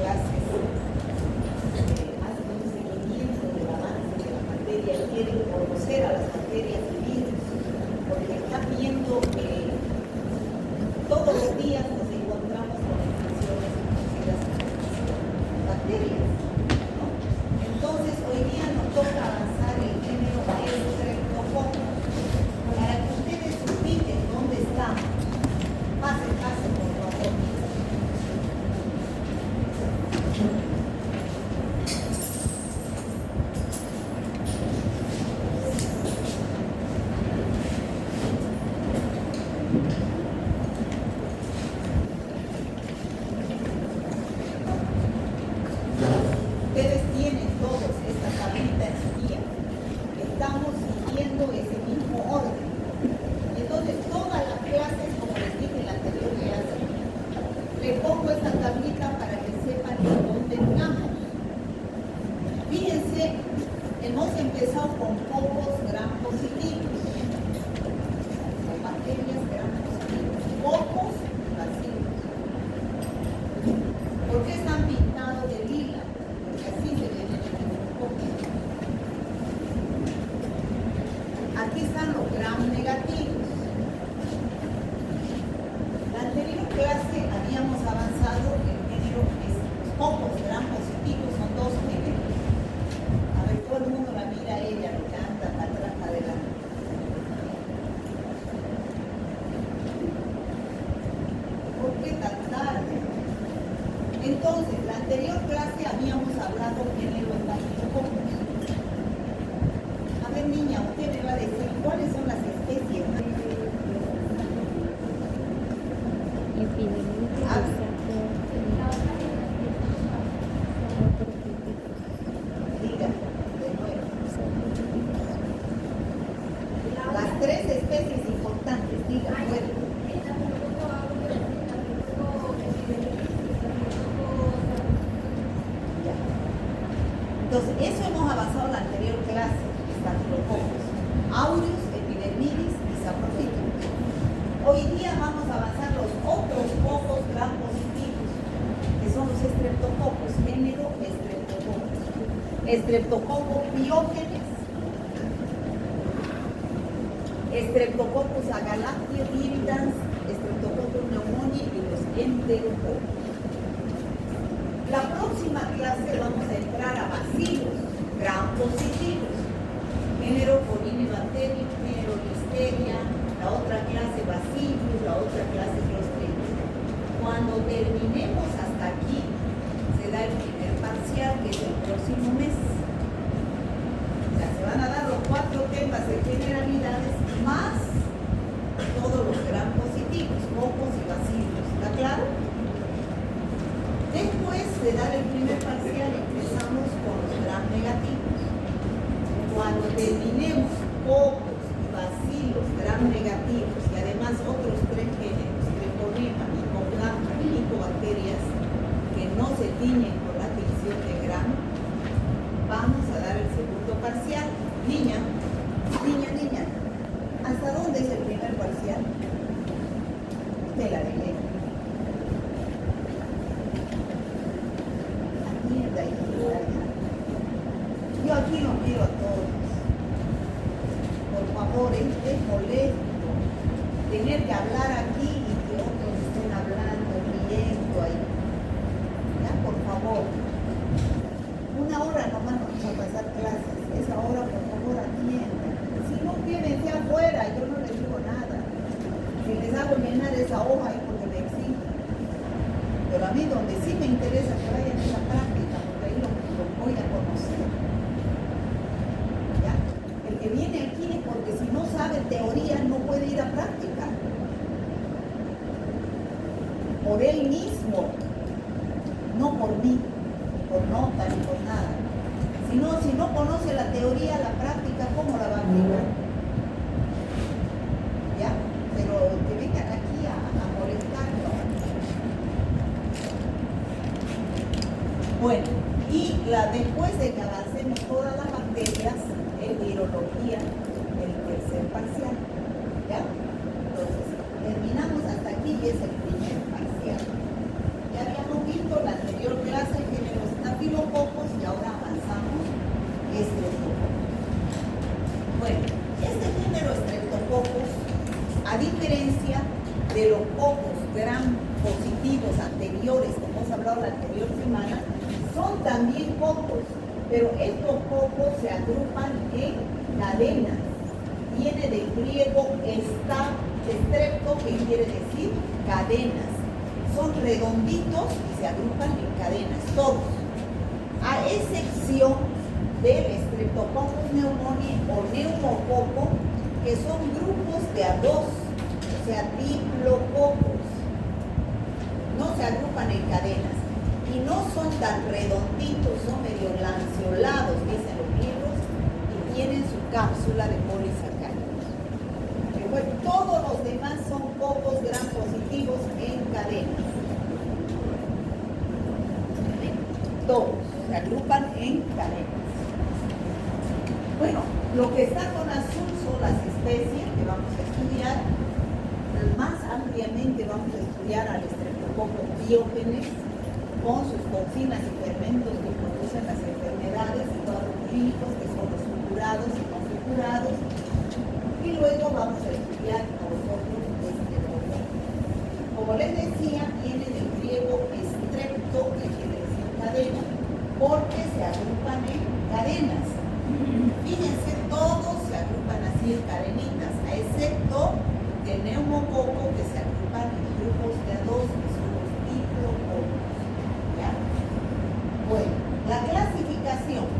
clases hacen un seguimiento del avance de la materia y quieren conocer a las materias civiles, porque están viendo que todos los días nos encontramos con infracciones conocidas como bacterias, ¿no? Entonces, hoy día nos toca avanzar el género estreptococcus. Para que ustedes ubiquen dónde estamos, pase por favor. Ustedes tienen todos esta tablita en su guía. Estamos siguiendo ese mismo orden. Entonces, todas las clases, como les dije en la anterior clase, les pongo esta tablita para que sepan en dónde estamos. Fíjense, hemos empezado con pocos gram positivos, con bacterias gram positivos, pocos vacíos. ¿Por qué están pintados de lila? Porque así se ven en el microscopio. Aquí están los gram negativos. La anterior clase habíamos avanzado el género es pocos gram positivos, son dos géneros. A ver, todo el mundo la mira a ella, le canta para atrás, para adelante. ¿Por qué tan tarde? Entonces, la anterior clase habíamos hablado género Staphylococcus. A ver, niña, usted me va a decir cuáles son las especies. Diga, de nuevo. Las tres especies importantes, diga, bueno. Entonces, eso hemos avanzado en la anterior clase, Staphylococcus, aureus, epidermidis y saprophytos. Hoy día vamos a avanzar los otros pocos gram positivos, que son los streptococcus, género Streptococcus. Streptococcus pyogenes, Streptococcus agalactio-irritans, Streptococcus pneumoniae y los enterococcus. La próxima clase vamos a entrar a bacilos gram positivos, género Corynebacterium, género Listeria, la otra clase Bacillus, la otra clase Clostridium. Cuando terminemos hasta aquí, se da el primer parcial, que es el próximo mes. O sea, se van a dar los 4 temas de generalidades más todos los gram positivos, pocos y bacilos. ¿Está claro? Después de dar el primer parcial, empezamos con los gram negativos. Cuando terminemos pocos y bacilos gram negativos y además otros 3 géneros, treponema, micoplasma y micobacterias que no se tiñen con la tinción de gram, vamos a dar el segundo parcial. Niña, ¿hasta dónde es el primer parcial? Usted la lee. Yo aquí los quiero a todos. Por favor, es molesto tener que hablar aquí y que otros estén hablando, riendo ahí. Ya, por favor. 1 hora nomás nos vamos a pasar clases. Esa hora, por favor, atiendan. Si no, quédense afuera, yo no les digo nada. Si les hago llenar esa hoja es porque me exigen. Pero a mí donde sí me interesa que vayan a la práctica, porque ahí lo voy a conocer. ¿Ya? El que viene aquí es porque si no sabe teoría no puede ir a práctica. Por él mismo, no por mí, por nota ni por nada. Si no conoce la teoría, la práctica, ¿cómo la va a aplicar? ¿Ya? Pero que vengan aquí a molestarlo. Bueno, y después de que avancemos todas las bacterias, en virología, el tercer parcial. ¿Ya? Entonces, terminamos hasta aquí y es el primer parcial. Ya habíamos visto la anterior clase de los cocos gram positivos anteriores que hemos hablado la anterior semana son también cocos, pero estos cocos se agrupan en cadenas. Viene del griego estrepto, que quiere decir cadenas. Son redonditos y se agrupan en cadenas, todos. A excepción del Streptococcus pneumoniae o neumococo, que son grupos de a dos, o sea, diplococos. No se agrupan en cadenas y no son tan redonditos, son medio lanceolados, dicen los libros, y tienen su cápsula de polisacáridos. Bueno, todos los demás son cocos gram positivos en cadenas. Todos se agrupan en cadenas. Bueno, lo que está con azul son las especies que vamos a estudiar. Más ampliamente vamos a estudiar al Streptococcus pyogenes con sus toxinas y fermentos que producen las enfermedades y cuadros clínicos, que son los supurados y no supurados. Y luego vamos a estudiar a los otros Streptococcus. Como les decía, viene del griego estrepto, que quiere decir cadena, porque se agrupan en cadenas. Fíjense, todos se agrupan así en cadenitas, excepto el neumococo, que se agrupan en grupos de a dos, que son los diplococos. ¿Ya? Bueno, la clasificación.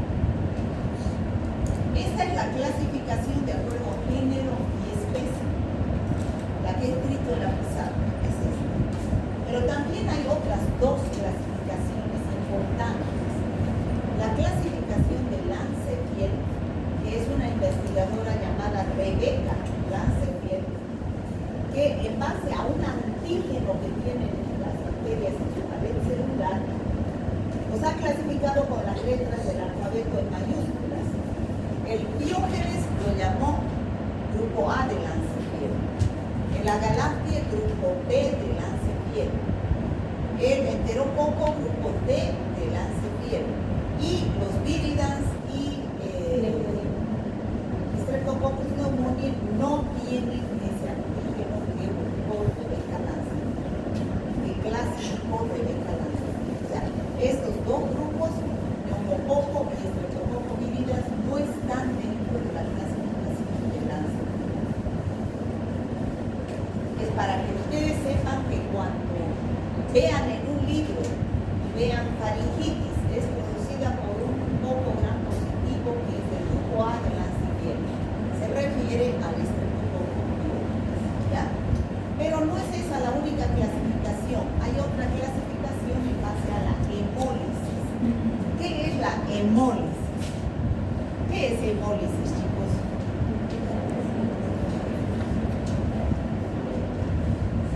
Esta es la clasificación de acuerdo a género y especie. La que he escrito en la pizarra es esta. Pero también hay otras dos clasificaciones importantes. La clasificación de Lancefield, que es una investigadora llamada Rebecca Lancefield, que en base a un antígeno que tienen las bacterias en su pared celular, los ha clasificado con las letras del alfabeto en mayúsculas. El Piógenes lo llamó grupo A de Lancefield, el Agalactiae grupo B de Lancefield, el Enterococo grupo D de Lancefield, y los Viridans y Streptococcus pneumoniae no tienen ese antígeno que buscó Rebecca Lancefield, que clasificó Rebecca Lancefield. O sea, estos dos grupos, neumococo y Streptococcus viridans, no están dentro de la clasificación de Lancefield. Es para que ustedes sepan que cuando vean en un libro, vean faringitis, es producida por un coco gram positivo que es del grupo A de Lancefield. Se refiere al Streptococcus pyogenes, ¿ya? Pero no es esa la única clasificación. Hay otra clasificación en base a la hemólisis. ¿Qué es la hemólisis? ¿Qué es hemólisis, chicos?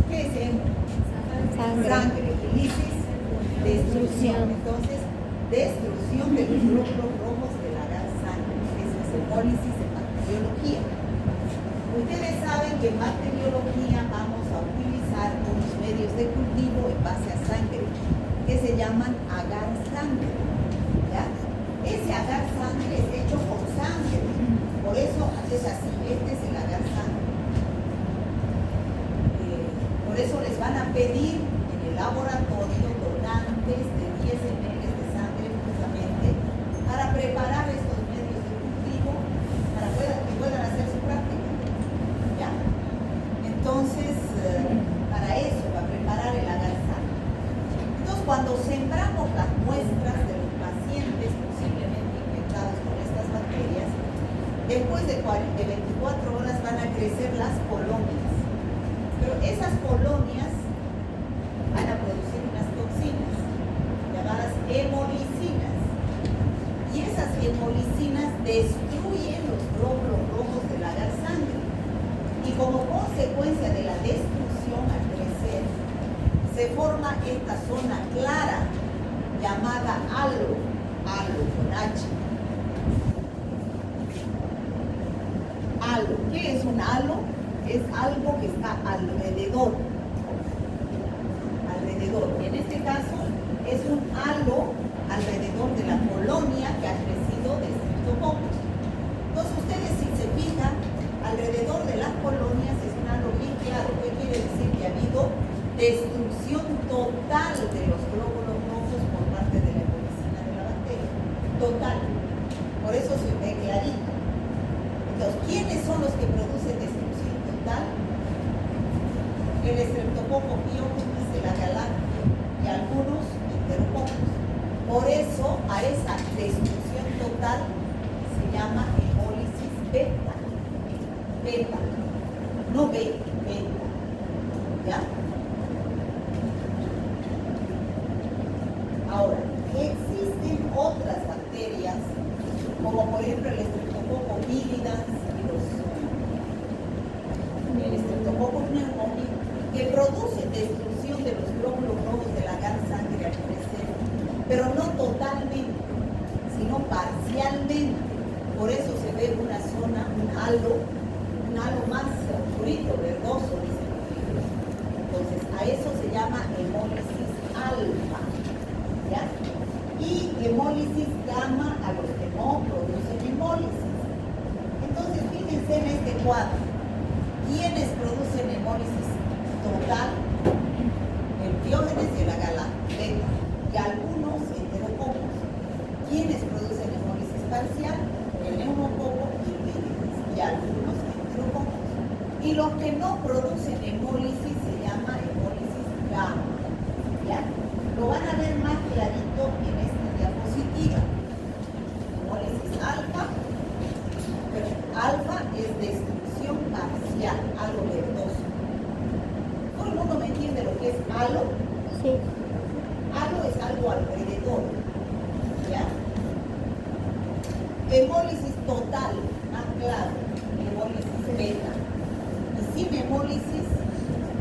¿Qué es sangre? Lisis, destrucción. Entonces, destrucción de los glóbulos rojos de la gran sangre. Eso es hemólisis en bacteriología. Ustedes saben que en bacteriología vamos a utilizar unos medios de cultivo en base a sangre que se llaman agar sangre. ¿Ya? Ese agar sangre es hecho con sangre. Por eso es así. Este es el agar sangre. Por eso les van a pedir en el laboratorio donantes de 10 ml de sangre justamente para preparar estos medios de cultivo para que puedan hacer su práctica. ¿Ya? Entonces, para eso, para preparar el agar sangre. Entonces, cuando sembramos las muestras de los pacientes posiblemente infectados con estas bacterias, después de 24 horas van a crecer las colonias. Pero esas colonias van a producir unas toxinas llamadas hemolicinas. Y esas hemolicinas destruyen los glóbulos rojos del agar sangre. Y como consecuencia de la destrucción al crecer, se forma esta zona clara llamada halo con H. Halo. ¿Qué es un halo? Es algo que está alrededor. Y en este caso es un halo alrededor de la colonia que ha crecido de Streptococcus. Entonces ustedes, si se fijan, alrededor de las colonias es un halo bien claro. ¿Qué quiere decir? Que destrucción total de los glóbulos rojos por parte de la hemolicina de la bacteria. Total. Por eso se ve clarito. Entonces, ¿quiénes son los que producen destrucción total? El Streptococcus pyogenes de la Galáctea y algunos enterococos. Por eso, a esa destrucción total se llama hemólisis beta. Beta. No B, beta. ¿Ya? Ahora, existen otras bacterias, como por ejemplo el Streptococcus viridans y el Streptococcus pneumoniae, que producen destrucción de los glóbulos rojos de la gran sangre al crecer, pero no totalmente, sino parcialmente. Por eso se ve una zona, un halo más oscurito, verdoso, dicen los libros. Entonces, a eso se llama hemólisis alfa, ¿ya? Y hemólisis gamma a los que no producen hemólisis. Entonces, fíjense en este cuadro. ¿Quiénes producen hemólisis total? El Piógenes de la Galáctea y algunos enterococos. ¿Quiénes producen hemólisis parcial? El neumococo y el Viridans y algunos enterococos. Y los que no producen hemólisis se llama hemólisis gamma. ¿Ya? Lo van a ver más clarito en esta diapositiva. Hemólisis alfa, pero alfa es destrucción parcial, algo verdoso. ¿Todo el mundo me entiende lo que es halo? Sí. Halo es algo alrededor. ¿Ya? Hemólisis total, más claro, hemólisis beta. Y sin hemólisis,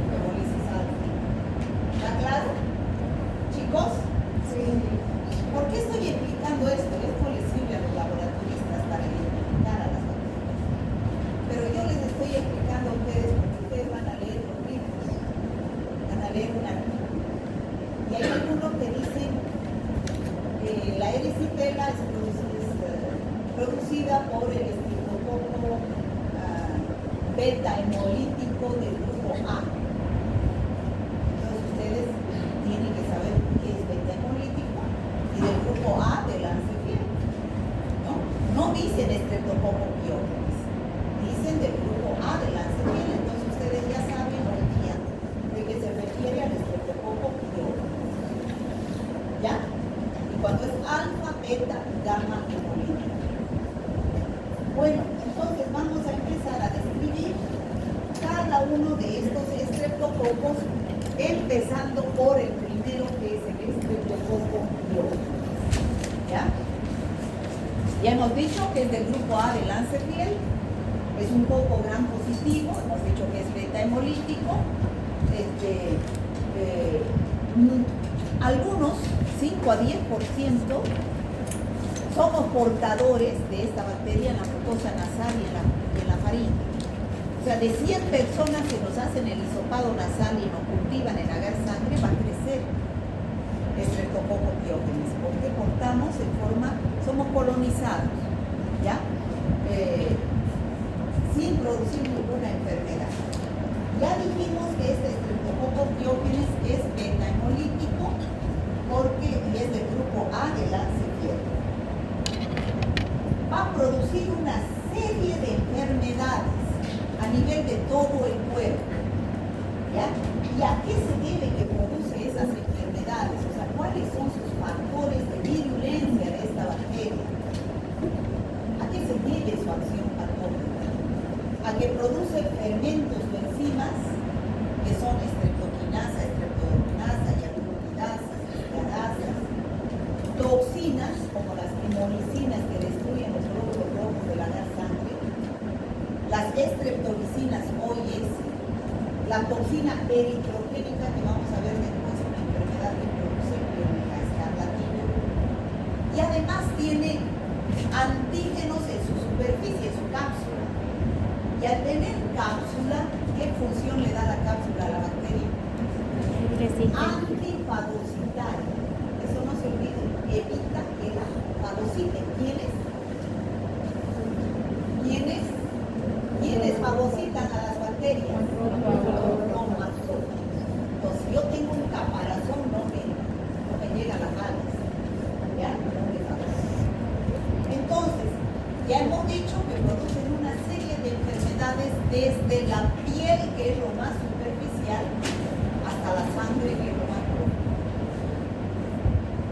hemólisis alfa. ¿Está claro? ¿Chicos? Sí. ¿Por qué estoy explicando esto? Esto les sirve a los laboratoristas para identificar a las bacterias. Pero yo les estoy explicando a ustedes porque ustedes van a leer los libros. Van a leer un artículo. Y hay algunos que dicen que la erisipela es producida por el estreptococo beta hemolítico del grupo A. Entonces ustedes tienen que saber qué es beta hemolítico y del grupo A del Lancet. No dicen Streptococcus pyogenes, dicen del grupo A del Lancet. Entonces ustedes ya saben hoy día de qué se refiere al Streptococcus pyogenes. ¿Ya? Y cuando es alfa, beta, gamma hemolítico. Bueno, entonces vamos a empezar a describir cada uno de estos estreptococos, empezando por el primero que es el Streptococcus pyogenes. ¿Ya? Ya hemos dicho que es del grupo A del Lancefield, es un coco gram positivo, hemos dicho que es beta hemolítico. Algunos, 5 a 10%, somos portadores de esta bacteria en la mucosa nasal y en la faringe. O sea, de 100 personas que nos hacen el hisopado nasal y nos cultivan en agar sangre, va a crecer Streptococcus pyogenes, porque portamos en forma, somos colonizados, ¿ya? Sin producir ninguna enfermedad. Ya dijimos que este Streptococcus pyogenes es beta hemolítico, porque es del grupo A del Lancet. Va a producir una serie de enfermedades a nivel de todo el cuerpo. ¿Ya? ¿Y a qué se debe que produce esas enfermedades? O sea, ¿cuáles son sus factores de virulencia de esta bacteria? ¿A qué se debe su acción patógena? A que produce fermentos o enzimas que son streptokinasa, streptokinasa, yaglutidasa, citriadasas, toxinas como las hemolicinas que destruyen los glóbulos rojos de la sangre, las estreptolicinas OIS, la toxina eritrogénica que vamos a ver después, una enfermedad que produce la escarlatina. Y además tiene antígenos en su superficie, en su cápsula. Y al tener cápsula, ¿qué función le da la cápsula a la bacteria? Antifagocitaria. Eso no se olvide. Evita que la fagociten. ¿Quiénes fagocitan a las bacterias? Entonces, si yo tengo un caparazón, no me llega a las alas. ¿Ya? No me favorece. Entonces, ya hemos dicho que producen una serie de enfermedades desde la piel, que es lo más superficial, hasta la sangre, que es lo más profundo.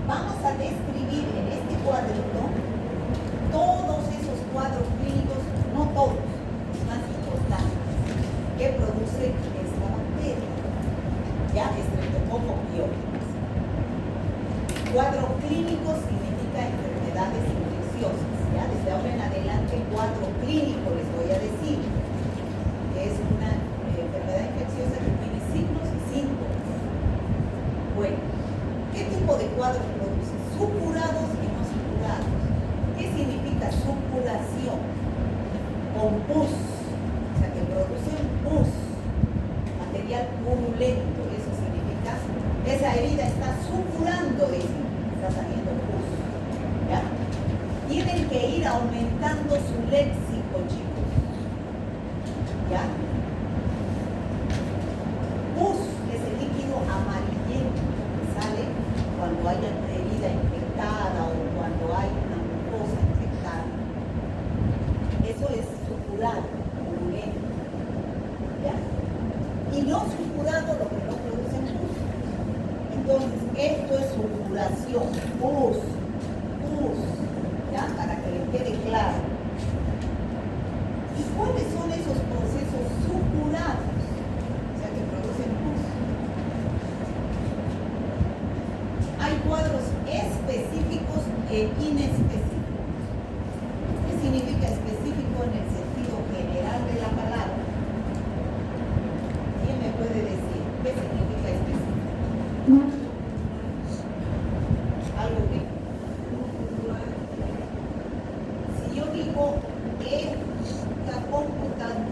Vamos a describir en este cuadrito todos esos cuadros clínicos, no todos, los más importantes, que produce esta bacteria, ya Streptococcus pyogenes. Cuadro clínico significa enfermedades infecciosas, ya desde ahora en adelante cuadro clínico les voy a decir, que es una enfermedad infecciosa que tiene signos y síntomas. Bueno, ¿qué tipo de cuadros produce? Supurados y no supurados. ¿Qué significa supuración? Con pus, o sea que producen pus, material purulento, eso significa, esa herida está supurando, dice, está saliendo pus, ¿ya? Tienen que ir aumentando su léxico, chicos, ¿ya? Pus es el líquido amarillento que sale cuando hay una herida infectada o cuando hay una mucosa infectada. Eso es supurado, purulento, ¿ya? Y no supurado, lo que no produce pus. Entonces, esto es supuración, pus, ¿ya? Para que les quede claro. ¿Y cuáles son esos procesos supurados? O sea, que producen pus. Hay cuadros específicos e inespecíficos. ¿Qué significa específico en el sentido general de la palabra? ¿Quién me puede decir qué significa específico? Algo que, si yo digo esta computadora,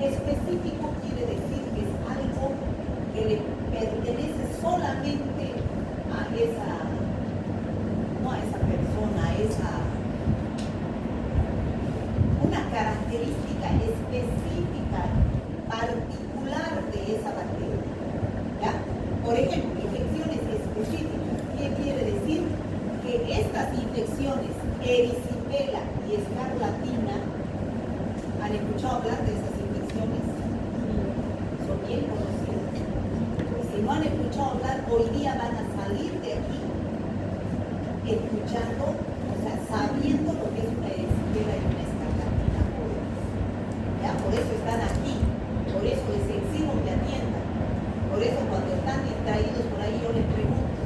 específico quiere decir que es algo que le pertenece solamente a esa, no a esa persona, a esa, una característica específica, particular de esa bacteria, ¿ya? Por ejemplo, infecciones específicas, ¿qué quiere decir? Que estas infecciones, erisipela y escarlatina, ¿han escuchado hablar de esas infecciones? Son bien conocidas. Y si no han escuchado hablar, hoy día van a salir de aquí escuchando, o sea, sabiendo lo que es una erisipela y una escarlatina. ¿Ya? Por eso están aquí, por eso les exijo que atiendan. Por eso cuando están distraídos por ahí yo les pregunto,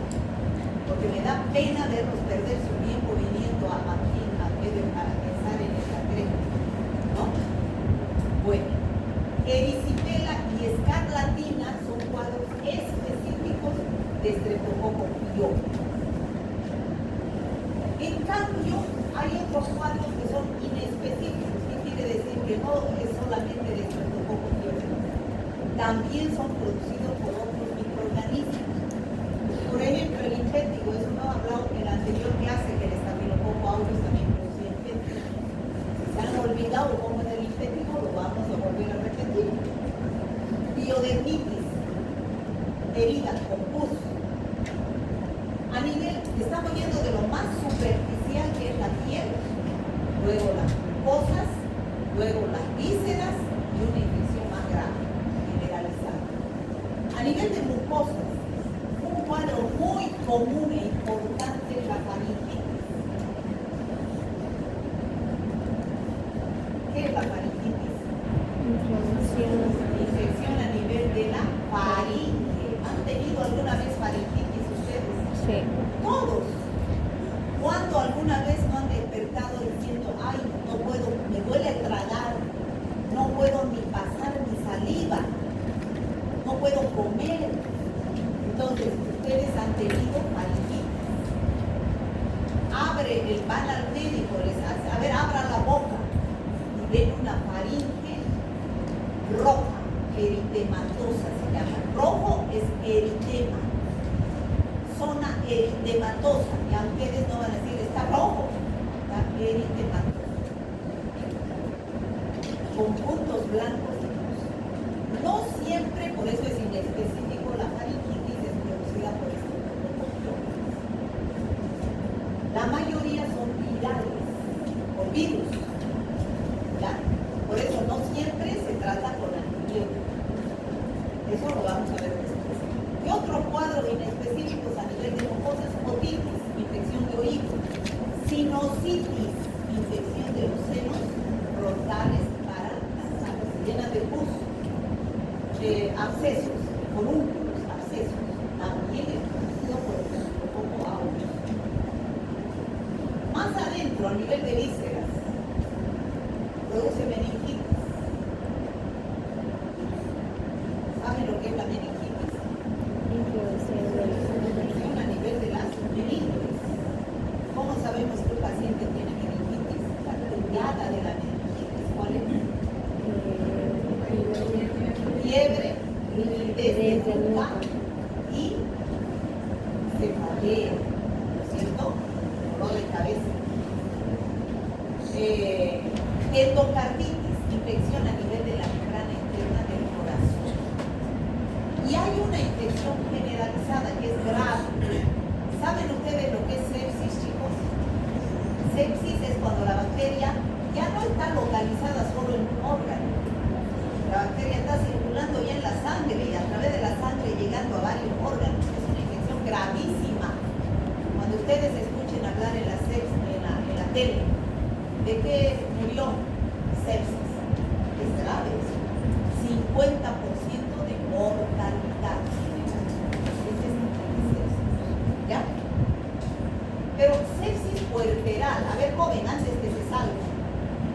porque me da pena verlos perder su tiempo viniendo aquí a pensar en esta crema, ¿no? Bueno, erisipela y escarlatina son cuadros específicos de Streptococcus pyogenes. En cambio, hay otros cuadros que son inespecíficos. ¿Qué quiere decir? Que no es solamente de Streptococcus pyogenes. También son producidos por otros microorganismos. Por ejemplo, el infético, eso no he hablado en la anterior clase, que el estafilococo aureus también producía infético. Si se han olvidado cómo es el infético, lo vamos a volver a repetir. Piodermitis, heridas con pus. A nivel, estamos yendo de lo más superficial, que es la piel, luego las mucosas, luego las vísceras y una infección más grave, generalizada. A nivel de mucosas, un cuadro muy común e importante es la faringitis. ¿Qué es la faringitis? Infección a nivel de la faringe. ¿Han tenido alguna vez faringitis ustedes? Sí. Todos. ¿Cuándo alguna vez no han despertado diciendo, ay, no puedo, me duele tragar, no puedo ni pasar mi saliva, no puedo comer? Entonces, ustedes han tenido faringitis. Van al médico, les hace, a ver, abran la boca y ven una faringe roja, eritematosa se llama. Rojo es eritema. Zona eritematosa, y ustedes no van a decir está rojo, está eritematosa. con puntos blancos de luz. No siempre, por eso es inespecífico, la faringitis es producida por estreptococcus. La mayoría son virales, o virus. ¿Ya? Por eso no siempre se trata con antibióticos. Eso lo vamos a ver después. Y otro cuadro inespecíficos a nivel de mucosas, otitis, infección de oído, sinusitis, infección de los senos frontales para las alas, llenas de pus, abscesos, forúnculos, abscesos, también es producido por el estreptococo aureus. Más adentro, a nivel de vísceras, produce meningitis. ¿Saben lo que es la meningitis? Infección a nivel de las meninges. ¿Cómo sabemos que un paciente tiene meningitis? La triada de la meningitis, ¿cuál es? Fiebre, rigidez de nuca y cefalea, ¿no es cierto? Dolor de cabeza. Endocarditis, infección a nivel de la membrana interna del corazón. Y hay una infección generalizada que es grave. ¿Saben ustedes lo que es sepsis, chicos? Sepsis es cuando la bacteria ya no está localizada solo en un órgano. La bacteria está circulando ya en la sangre y a través de la sangre llegando a varios órganos. Es una infección gravísima. Cuando ustedes escuchen hablar en la tele, ¿de qué murió? Sepsis. Es grave. 50% de mortalidad. Ese es el sepsis. ¿Ya? Pero sepsis puerperal. A ver, joven, antes que se salga,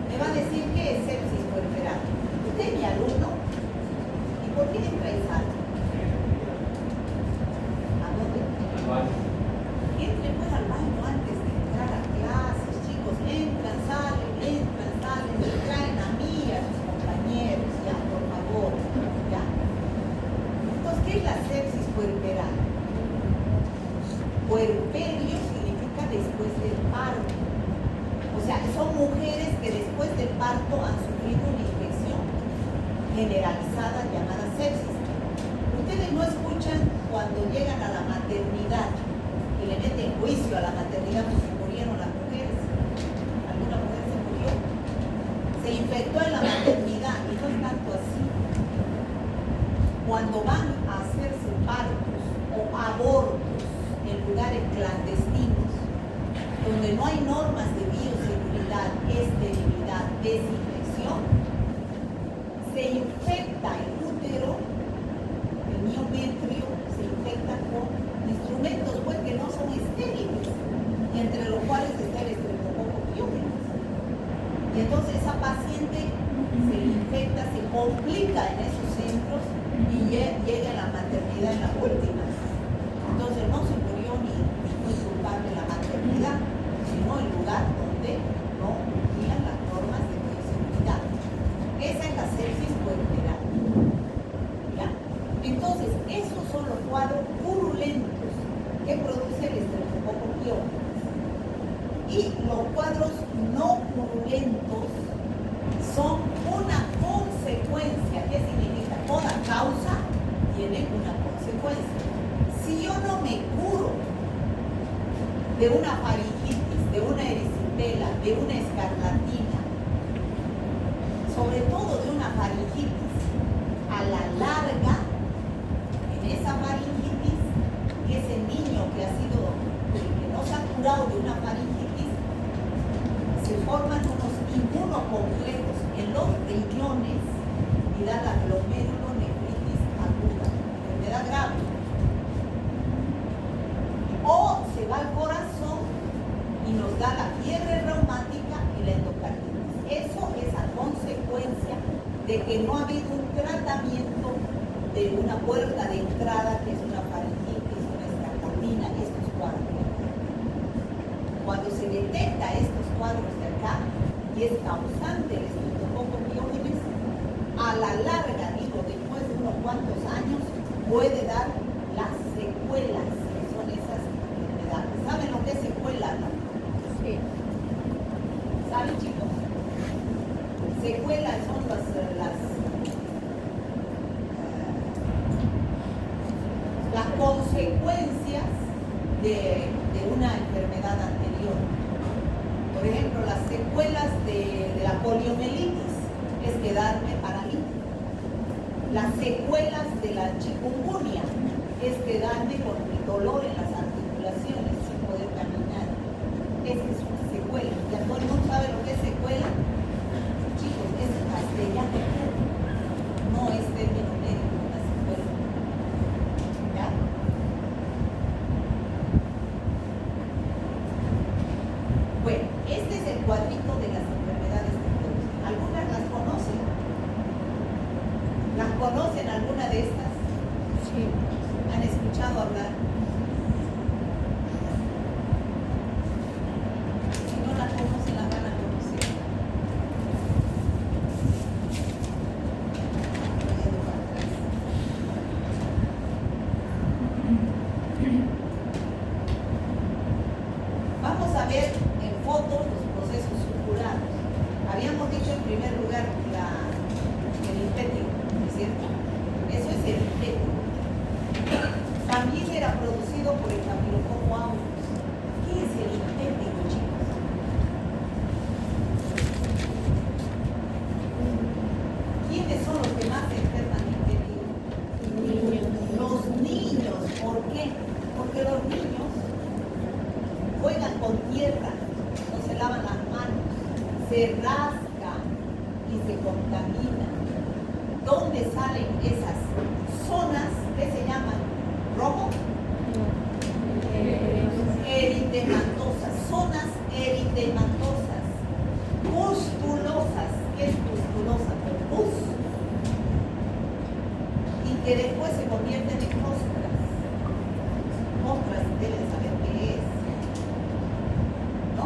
me va a decir qué es sepsis puerperal. Usted es mi alumno. ¿Y por qué entra y sale? ¿A dónde? Al baño. Entre pues al baño antes de entrar a clases, chicos. Entran, salen, me traen a mí, a mis compañeros, ya, por favor, ya. Entonces, ¿qué es la sepsis puerperal? Puerperio significa después del parto. O sea, son mujeres que después del parto han sufrido una infección generalizada llamada sepsis. Ustedes no escuchan cuando llegan a la maternidad y le meten juicio a la maternidad porque murieron las mujeres. Alguna mujer se murió, se infectó en la maternidad y no es tanto así. Cuando van a hacerse partos o abortos en lugares clandestinos, donde no hay normas de bioseguridad, esterilidad, desinfección, se infecta el útero, el miometrio, se infecta con instrumentos pues, que no son estériles, y entre los cuales está el estreptococcus pyogenes. Y entonces esa paciente se infecta, se complica en esos centros y llega a la maternidad en las últimas. Entonces no se murió ni fue culpable la maternidad, sino el lugar donde no cumplían las normas de bioseguridad. Esa es la sepsis puerperal. ¿Ya? Entonces, esos son los cuadros purulentos que produce el estreptococcus pyogenes. Y los cuadros no purulentos son una consecuencia. ¿Qué significa? Toda causa tiene una consecuencia. Si yo no me curo de una faringitis, de una erisipela, de una escarlatina, sobre todo de una faringitis, a la larga, en esa faringitis, ese niño que no se ha curado de una faringitis, se forman unos inmunocomplejos en los riñones y da la glomerulonefritis aguda, enfermedad grave. O se va al corazón y nos da la fiebre reumática y la endocarditis. Eso es a consecuencia de que no ha habido un tratamiento de una puerta de entrada que es una faringitis, una escarlatina, estos cuadros. Cuando se detecta estos cuadros de acá y es causante el estreptococcus pyogenes, a la larga, digo, después de unos cuantos años, puede dar las secuelas, que son esas enfermedades. ¿Saben lo que es secuela, no? Sí. ¿Saben, chicos? Secuelas son las consecuencias de una enfermedad anterior. Por ejemplo, las secuelas de la poliomielitis es quedarme paralítico. Las secuelas de la chikungunya es quedarme con el dolor en las articulaciones sin poder caminar. Esa es una secuela. ¿Ya todo el mundo sabe lo que es secuela? Chicos, es castellano, no es término médico, una secuela. ¿Ya? Bueno, este es el cuadrito de las enfermedades de Crohn. ¿Algunas las conocen? ¿Las conocen alguna de estas? Sí. ¿Han escuchado hablar? Si no las conocen, las van a conocer. Vamos a ver en fotos los procesos circulares. Habíamos dicho en primer lugar el linfético, ¿no es cierto? Eso es el linfético. También era producido por el Staphylococcus aureus. ¿Qué es el linfético, chicos? ¿Quiénes son los que más se enferman de linfético? Niños. Los niños. ¿Por qué? Porque los niños juegan con tierra, no se lavan las manos, se rascan y se contaminan. ¿Dónde salen esas zonas que se llaman rojo? Eritematosas, zonas eritematosas, pustulosas. ¿Qué es pustulosa? Pus. Y que después se convierten en costras. Costras deben saber qué es. ¿No?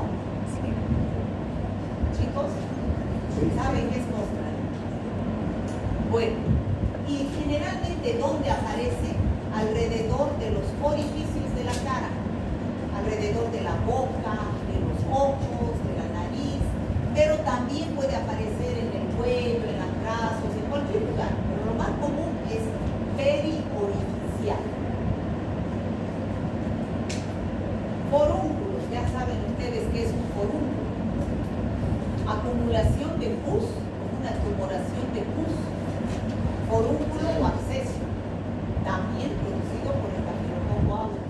Chicos, ¿saben qué es costra? Bueno, y generalmente ¿dónde aparece? Alrededor de los orificios de la cara, alrededor de la boca, de los ojos, de la nariz, pero también puede aparecer en el cuello, en los brazos, en cualquier lugar, pero lo más común es periorificial. Forúnculos, ya saben ustedes qué es un forúnculo. Acumulación de pus, una tumoración de pus, forúnculo o absceso, también producido por el Staphylococcus aureus.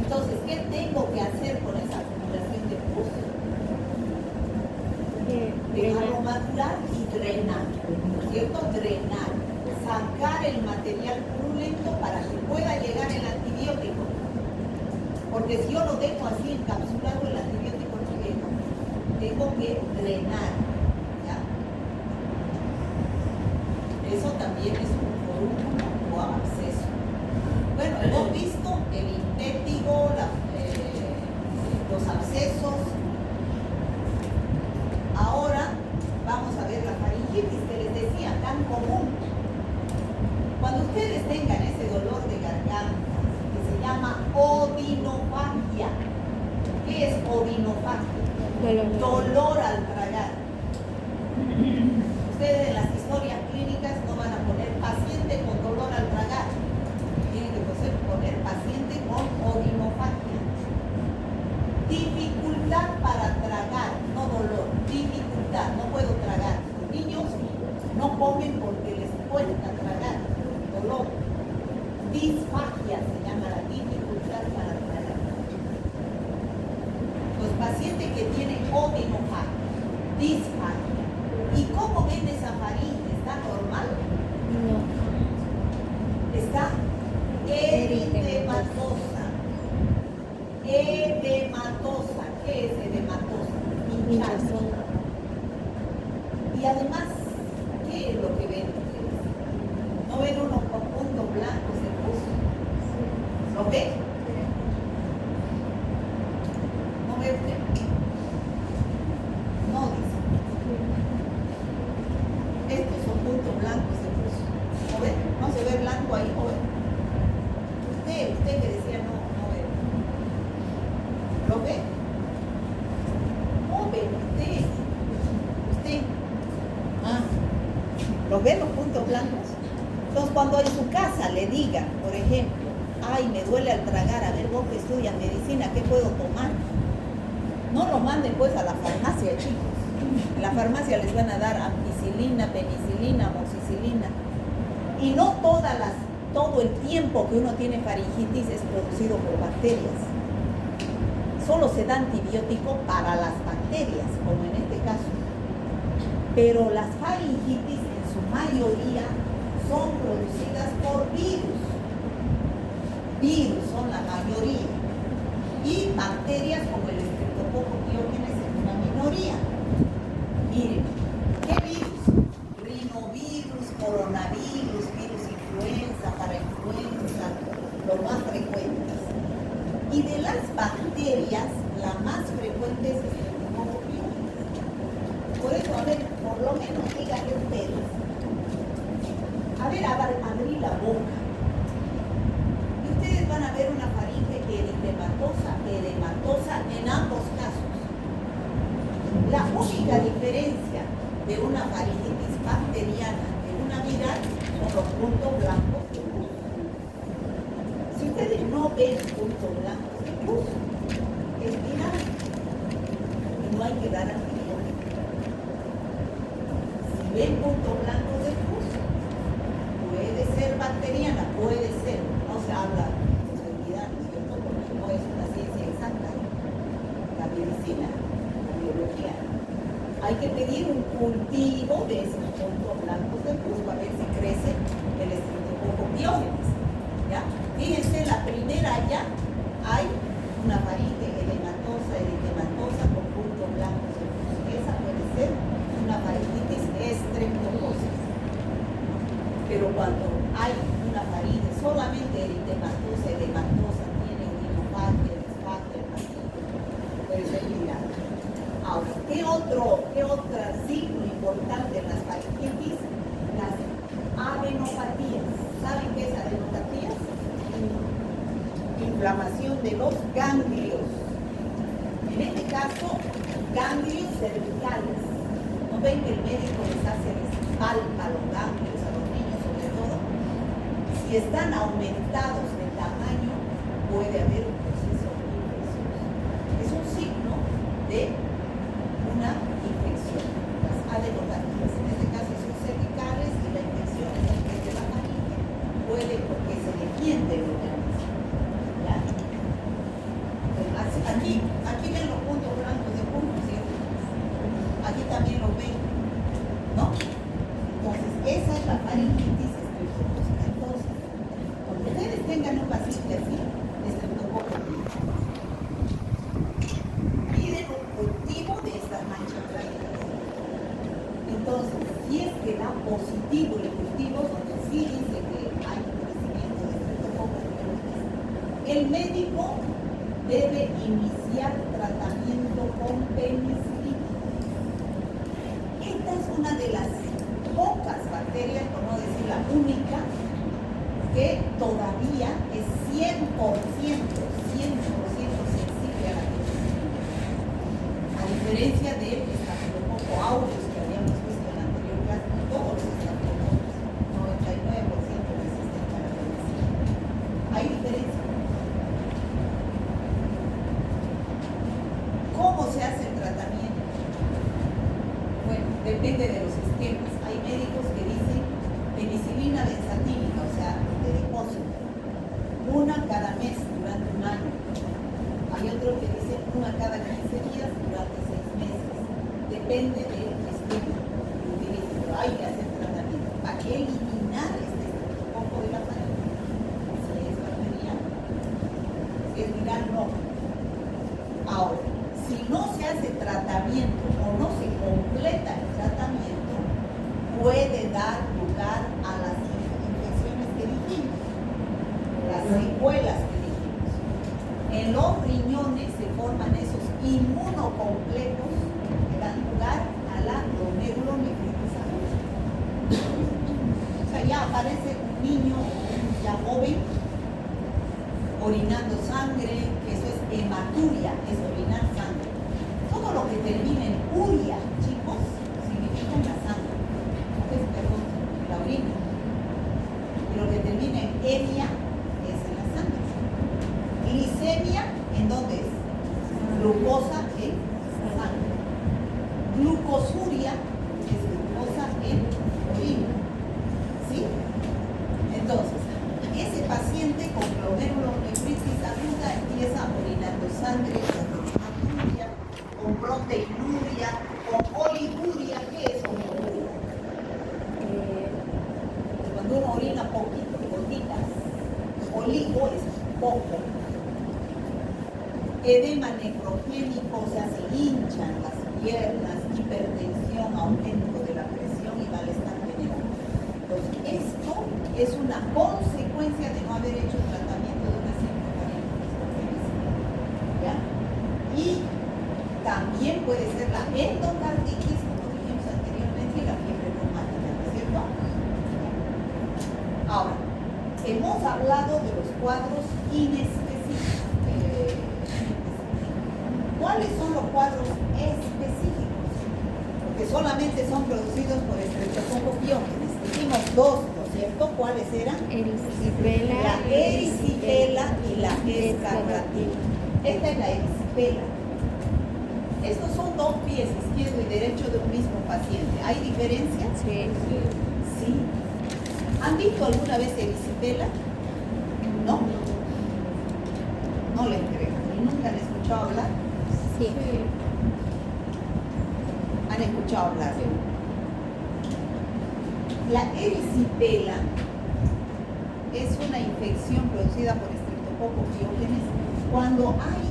Entonces, ¿qué tengo que hacer con esa acumulación de pus? Dejarlo madurar y drenar, ¿no es cierto? Drenar, sacar el material purulento para que pueda llegar el antibiótico. Porque si yo lo dejo así encapsulado, el antibiótico no llega. Tengo que drenar. ¿Ya? Eso también es un forúnculo o absceso. Bueno, hemos visto el linfético, los abscesos. Ahora vamos a ver la faringitis que les decía, tan común. Cuando ustedes tengan ese dolor de garganta, que se llama odinofagia. ¿Qué es odinofagia? Dolor al tragar. Ustedes en las historias clínicas no van a poner paciente con dolor al tragar. Tienen que poner paciente con odinofagia. Dificultad para tragar, no dolor. Dificultad, no puedo tragar. Los niños no comen porque les cuesta tragar. Dolor. Disfagia se llama la dificultad para tragar. Los pacientes que tienen odinofagia, disfagia. ¿Y cómo ven esa faringe? ¿Está normal? No. Está eritematosa. Edematosa. ¿Qué es edematosa? Hinchazón. Y además, ¿qué es lo que ven ustedes? ¿No ven unos puntos blancos de pus? ¿Lo ven? ¿No ve usted? No, dice. Estos son puntos blancos de pus. ¿No ven? ¿No se ve blanco ahí, joven? Usted que decía no ve. ¿Lo ve? Joven, usted. ¿Los ven los puntos blancos? Entonces, cuando en su casa le digan, por ejemplo, ay, me duele al tragar, a ver, vos que estudias medicina, ¿qué puedo tomar? No lo manden pues a la farmacia, chicos. En la farmacia les van a dar ampicilina, penicilina, amoxicilina. Y no todo el tiempo que uno tiene faringitis es producido por bacterias. Solo se da antibiótico para las bacterias, como en este caso. Pero las faringitis en su mayoría son producidas por virus. Virus son la mayoría. Y bacterias como el Streptococcus pyogenes en una minoría. Miren, ¿qué virus? Rinovirus, coronavirus, virus influenza, parainfluenza, los más frecuentes. Y de las bacterias, la más frecuente es el Streptococcus pyogenes. Por eso, a ver, por lo menos díganle ustedes. A ver, abrí la boca. Y ustedes van a ver una faringe eritematosa, edematosa en ambos casos. La única diferencia de una faringitis bacteriana de una viral son los puntos blancos de pus. Si ustedes no ven puntos blancos de pus, es viral y no hay que dar antibióticos. Si ven puntos blancos de pus, puede ser bacteriana, puede ser, no se habla de seguridad, ¿no es cierto? Porque no es una ciencia exacta, la medicina, la biología. Hay que pedir un cultivo de esos puntos blancos de pus para ver si crece el Streptococcus pyogenes. ¿Ya? Fíjense, la primera ya hay una faringe edematosa, eritematosa con puntos blancos de pus. Esa puede ser una faringitis estreptococcus. Pero cuando hay una faringe solamente eritematosa, edematosa, tiene rinopatía, disfagia, puede ser viral. Ahora, ¿qué otro signo importante en las faringitis? Las adenopatías. ¿Saben qué es adenopatías? Inflamación de los ganglios. En este caso, ganglios cervicales. ¿No ven que el médico les palpa los ganglios a los niños sobre todo? Si están aumentados de tamaño, puede haber un proceso infeccioso. Es un signo de una infección. Las adenopatías, en este caso son cervicales y la infección es el que de la faringe, puede porque se defiende el organismo. ¿Ya? Aquí ven los puntos blancos de pus, ¿cierto? Aquí también lo ven, ¿no? Entonces, esa es la faringitis estreptocócica. Entonces, cuando ustedes tengan un paciente así, estreptococcus piden un cultivo de estas manchas blancas. Entonces, si es que da positivo el cultivo, donde sí dice que hay crecimiento de Streptococcus pyogenes, el médico debe iniciar tratamiento con penicilina. Esta es una de las pocas bacterias, por no decir la única, que todavía es 100% sensible a la penicilina. A diferencia del Staphylococcus aureus que habíamos visto en la anterior clase, todos los Staphylococcus, 99% resistentes a la penicilina. Hay diferencia. ¿Cómo se hace el tratamiento? Bueno, depende de los esquemas. Hay médicos que dicen penicilina benzatínica, o sea, de depósito, una cada mes durante un año. Hay otros que dicen una cada 15 días durante 6 meses. Depende del esquema que utilicen, pero hay que hacer tratamiento para eliminar este Streptococcus de la faringe. Si es bacteriano, si es viral, no. Ahora, si no se hace tratamiento o no se completa el tratamiento, puede dar lugar a las infecciones que dijimos, las secuelas que dijimos. En los riñones se forman esos inmunocomplejos que dan lugar a la glomerulonefritis aguda. O sea, ya aparece un niño ya joven orinando sangre, eso es hematuria, es orinar sangre. Todo lo que termina en uria, chicos, significa una sangre. Entonces, perdón, oligonuria es glucosa en orina. ¿Sí? Entonces, ese paciente con glomerulonefritis aguda empieza orinando sangre con hematuria, con proteinuria, con oliguria. ¿Qué es oliguria? Cuando uno orina poquito, gotitas. Oligo es poco. Edema nefrogénico, o sea, se hinchan las piernas, hipertensión, aumento de la presión y malestar general. Entonces, esto es una consecuencia de no haber hecho tratamiento de una simple. ¿Ya? Y también puede ser la endocarditis, como dijimos anteriormente, y la fiebre reumática, ¿no es cierto? Ahora, hemos hablado de los cuadros inespecíficos. ¿Cuáles son los cuadros específicos? Porque solamente son producidos por Streptococcus pyogenes. Dijimos dos, ¿no es cierto? ¿Cuáles eran? Erisipela. La erisipela y la escarlatina. Esta es la erisipela. Estos son dos pies, izquierdo y derecho de un mismo paciente. ¿Hay diferencia? Sí. Sí. ¿Han visto alguna vez erisipela? ¿No? No les creo. ¿Nunca han escuchado hablar? Sí. ¿Han escuchado hablar? La erisipela es una infección producida por Streptococcus pyogenes cuando hay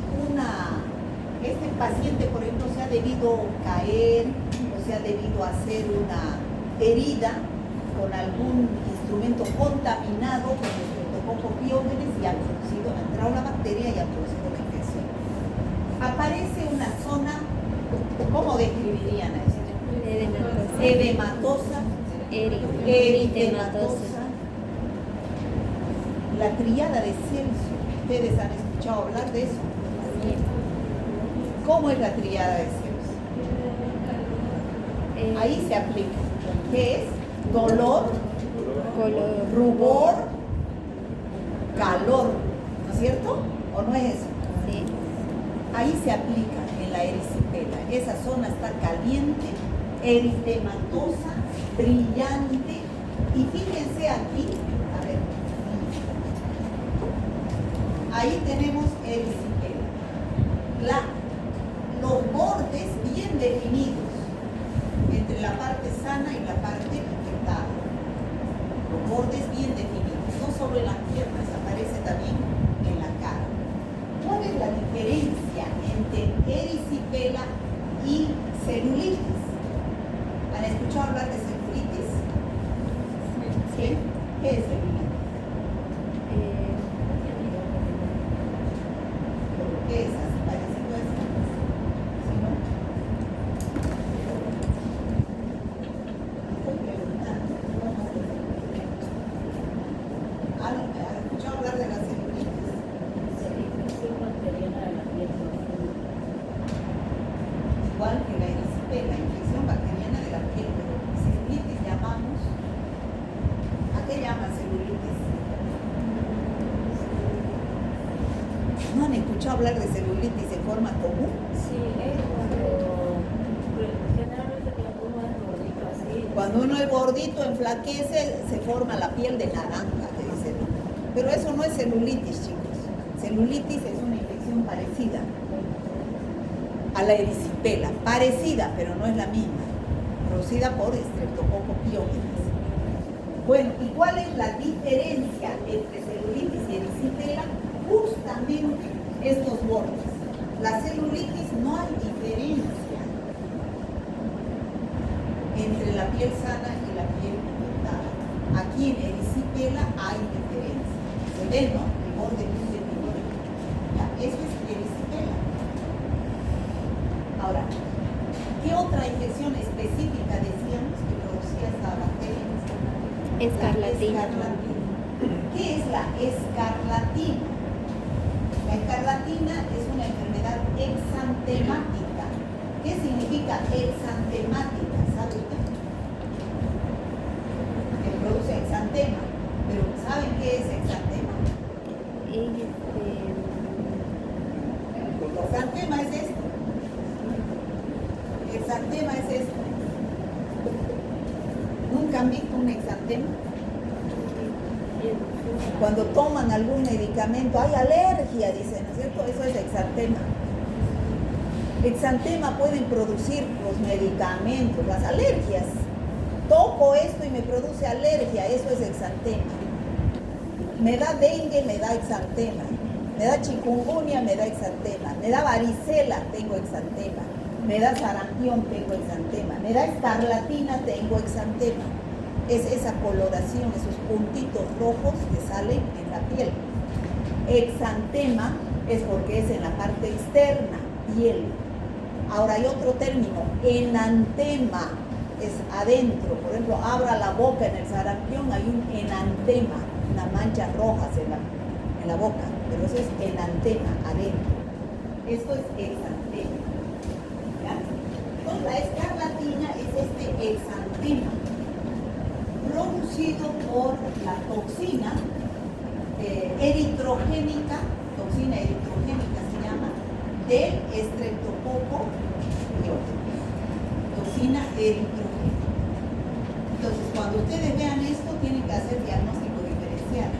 este paciente, por ejemplo, se ha debido caer o se ha debido hacer una herida con algún instrumento contaminado con Streptococcus pyogenes y ha entrado la bacteria y ha producido la infección. Aparece una zona, ¿cómo describirían a esto? Edematosa, eritematosa. La triada de Celso, ¿ustedes han escuchado hablar de eso? ¿Cómo es la triada de Celso? Ahí se aplica. ¿Qué es? Dolor, rubor, calor, ¿no es cierto? ¿O no es eso? Sí. Ahí se aplica en la erisipela. Esa zona está caliente, eritematosa, brillante. Y fíjense aquí, a ver, ahí tenemos erisipela. Los bordes bien definidos entre la parte sana y la parte infectada. Los bordes bien definidos, no solo en las piernas, aparece también en la cara. ¿Cuál es la diferencia entre erisipela y celulitis? ¿Han escuchado hablar de celulitis? Sí. ¿Qué es celulitis? ¿Qué es así parecido a eso? ¿Sí, no? Estoy preguntando. ¿Han escuchado hablar de la celulitis? Igual que la erisipela, infección bacteriana de la piel, pero celulitis llamamos. ¿A qué llaman celulitis? ¿No han escuchado hablar de celulitis en forma común? Sí, es cuando generalmente cuando uno es gordito así. Cuando uno es gordito, enflaquece, se forma la piel de naranja, que dicen. Pero eso no es celulitis, chicos. Celulitis es una infección parecida a la erisipela, parecida, pero no es la misma, producida por Streptococcus pyogenes. Bueno, ¿y cuál es la diferencia entre celulitis y erisipela? Justamente estos bordes. La celulitis no hay diferencia entre la piel sana y la piel infectada. Aquí en erisipela hay diferencia. Se ve, ¿no? El borde bien definido. Ya, eso es erisipela. Ahora, ¿qué otra infección específica decíamos que producía esta bacteria? Escarlatina. La escarlatina. ¿Qué es la escarlatina? La escarlatina es una enfermedad exantemática. ¿Qué significa exantemática? ¿Sabe usted? Que produce exantema. Pero ¿saben qué es exantema? Exantema es esto. Exantema es esto. han visto un exantema? Cuando toman algún medicamento, hay alergia, dicen, ¿no es cierto? Eso es exantema. Exantema pueden producir los medicamentos, las alergias. Toco esto y me produce alergia, eso es exantema. Me da dengue, me da exantema. Me da chikungunya, me da exantema. Me da varicela, tengo exantema. Me da sarampión, tengo exantema. Me da escarlatina, tengo exantema. Es esa coloración, esos puntitos rojos que salen en la piel. Exantema es porque es en la parte externa, piel. Ahora hay otro término, enantema, es adentro. Por ejemplo, abra la boca en el sarampión, hay un enantema, una mancha roja en la boca, pero eso es enantema, adentro. Esto es exantema. ¿Ya? Entonces la escarlatina es este exantema, producido por la toxina eritrogénica, toxina eritrogénica se llama, del Streptococcus pyogenes, toxina eritrogénica. Entonces, cuando ustedes vean esto, tienen que hacer diagnóstico diferencial.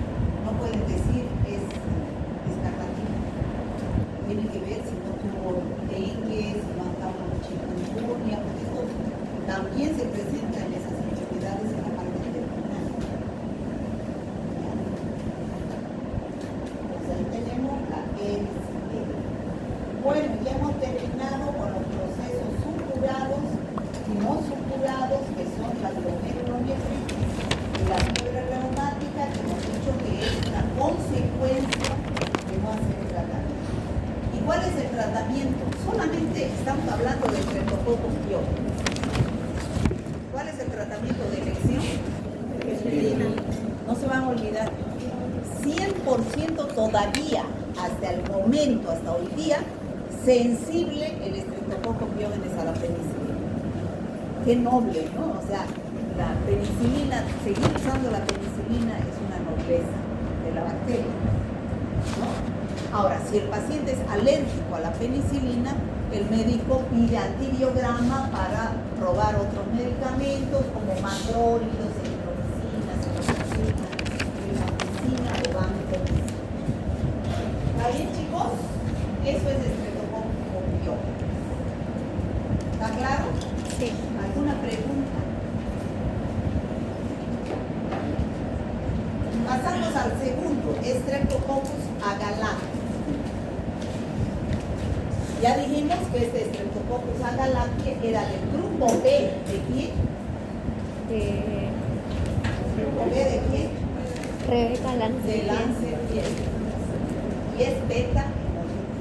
No pueden decir es escarlatina. Tienen que ver si no tuvo dengue, si no estaba en chikungunya, porque esto también se presenta en esas enfermedades en la parte terminal. Pues ahí tenemos la ERIS. Bueno, ya hemos terminado con los procesos supurados y no supurados, que son la glomerulonephritis y la fiebre reumática, que hemos dicho que es una consecuencia de no hacer el tratamiento. ¿Y cuál es el tratamiento? Solamente estamos hablando del Streptococcus pyogenes. ¿Cuál es el tratamiento de elección? No se van a olvidar. 100% todavía, hasta el momento, hasta hoy día, sensible el Streptococcus pyogenes a la penicilina. Qué noble, ¿no? O sea, la penicilina, seguir usando la penicilina es una nobleza de la bacteria, ¿no? Ahora, si el paciente es alérgico a la penicilina, el médico pide antibiograma para probar otros medicamentos como macrólidos, erythromicina, ciprofloxacina, rifampicina o vancomicina. ¿Está bien, chicos? Eso es Streptococcus pyogenes. ¿Está claro? Sí. ¿Alguna pregunta? Pasamos al segundo, Streptococcus agalactius. Ya dijimos que este Streptococcus agalactius era del grupo B de quién? ¿Grupo B de quién? Rebeca De Lance. Lancelot. Y es beta hemolítica.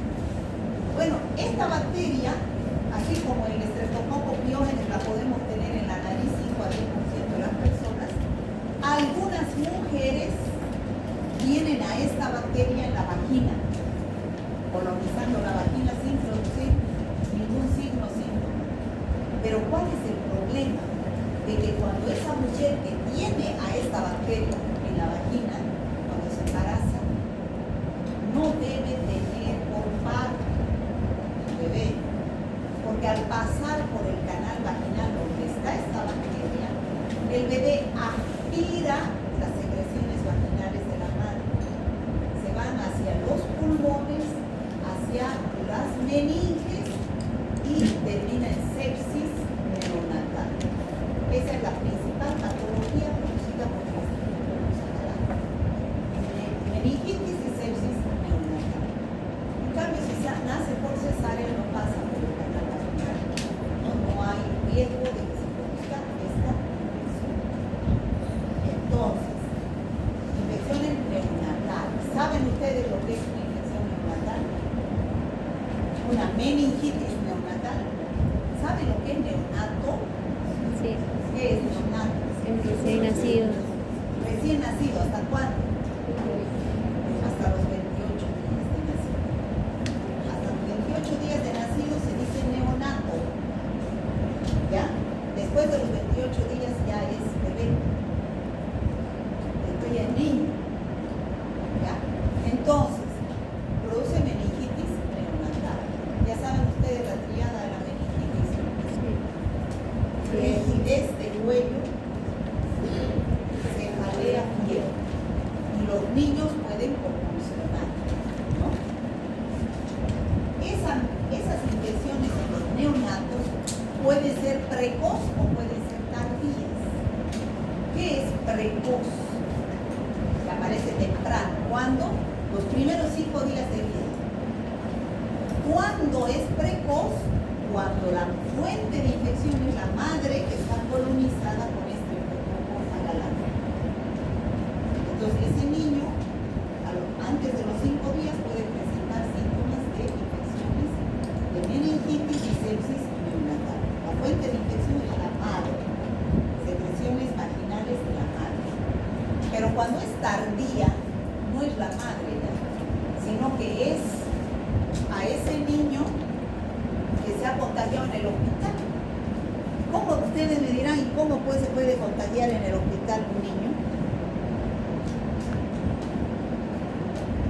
Bueno, esta bacteria, así como el Streptococcus pyogenes la podemos tener en la nariz 5 a 10% de las personas, algunas mujeres tienen a esta bacteria en la vagina, colonizando la vagina sin producir ningún signo o síntoma. Pero ¿cuál es el problema? De que cuando esa mujer que tiene a esta bacteria en la vagina, cuando se embaraza, no debe tener por parto su bebé, porque al pasar por el canal vaginal donde está esta bacteria, el bebé aspira las secreciones vaginales de la madre. Se van hacia los pulmones, hacia las meninges y termina en sepsis neonatal. Esa es la principal patología producida por el Streptococcus agalactius. Meningitis y sepsis neonatal. En cambio, si nace por cesárea, no pasa por el canal vaginal. No hay riesgo de que se produzca esta infección. Entonces, infecciones neonatales. ¿Saben ustedes lo que es una infección neonatal? Una meningitis neonatal. ¿Saben lo que es neonato? Sí. ¿Qué es neonato? El recién nacido. Recién nacido, ¿hasta cuándo? Hasta los 28 días de nacido. Hasta los 28 días de nacido se dice neonato. ¿Ya? Después de los 28 días ya es bebé. Después ya es niño. ¿Ya? Entonces, produce meningitis neonatal. Ya saben ustedes la triada de la meningitis. Sí. Rigidez del cuello, precoz, que aparece temprano. ¿Cuándo? Los primeros 5 días de vida. ¿Cuándo es precoz? Cuando la fuente de infección es la madre que está colonizada con Streptococcus agalactidae. Entonces ese niño, antes de los 5 días, puede presentar síntomas de infecciones de meningitis y sepsis neonatal. La fuente de infección es la madre, secreciones vaginales de la madre. Pero cuando es tardía, no es la madre, ¿ya? Sino que es a ese niño que se ha contagiado en el hospital. ¿Cómo ustedes me dirán y cómo pues se puede contagiar en el hospital un niño?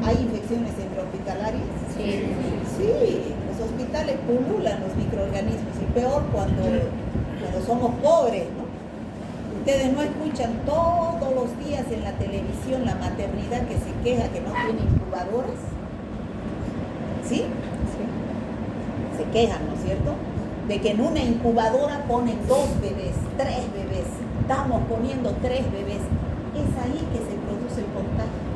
¿Hay infecciones intrahospitalarias? Sí. Sí, los hospitales pululan los microorganismos y peor cuando somos pobres, ¿no? Ustedes no escuchan todos los días en la televisión la maternidad que se queja que no tiene incubadoras. ¿Sí? Se quejan, ¿no es cierto? De que en una incubadora ponen 2 bebés, 3 bebés. Estamos poniendo 3 bebés. Es ahí que se produce el contagio.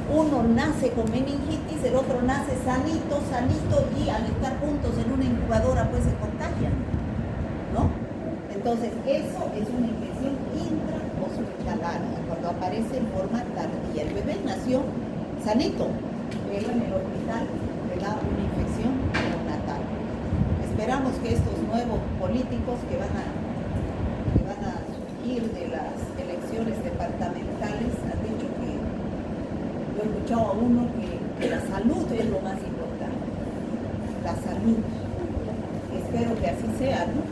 Uno nace con meningitis, el otro nace sanito, y al estar juntos en una incubadora pues se contagian, ¿no? Entonces eso es una infección intrahospitalaria, cuando aparece en forma tardía. El bebé nació sanito, pero en el hospital le da una infección neonatal. Esperamos que estos nuevos políticos que van a surgir de las elecciones departamentales han dicho que, yo he escuchado a uno que la salud es lo más importante, la salud. Espero que así sea, ¿no?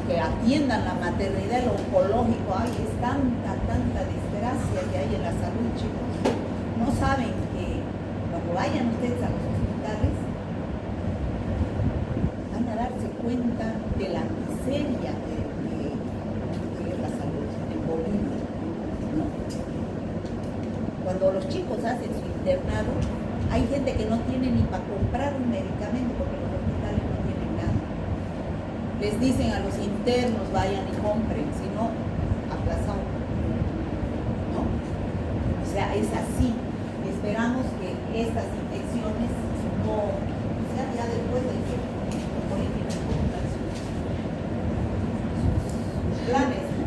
Que atiendan la maternidad, el oncológico. Ay, es tanta desgracia que hay en la salud, chicos. No saben que cuando vayan ustedes a los hospitales van a darse cuenta de la miseria que es la salud en Bolivia, ¿no? Cuando los chicos hacen su internado, hay gente que no tiene ni para comprar un medicamento porque los hospitales no tienen nada. Les dicen a los internos, vayan y compren, si no, aplazado, ¿no? O sea, es así. Esperamos que estas infecciones no, o sea, ya después de que los políticos cumplan sus planes, ¿no?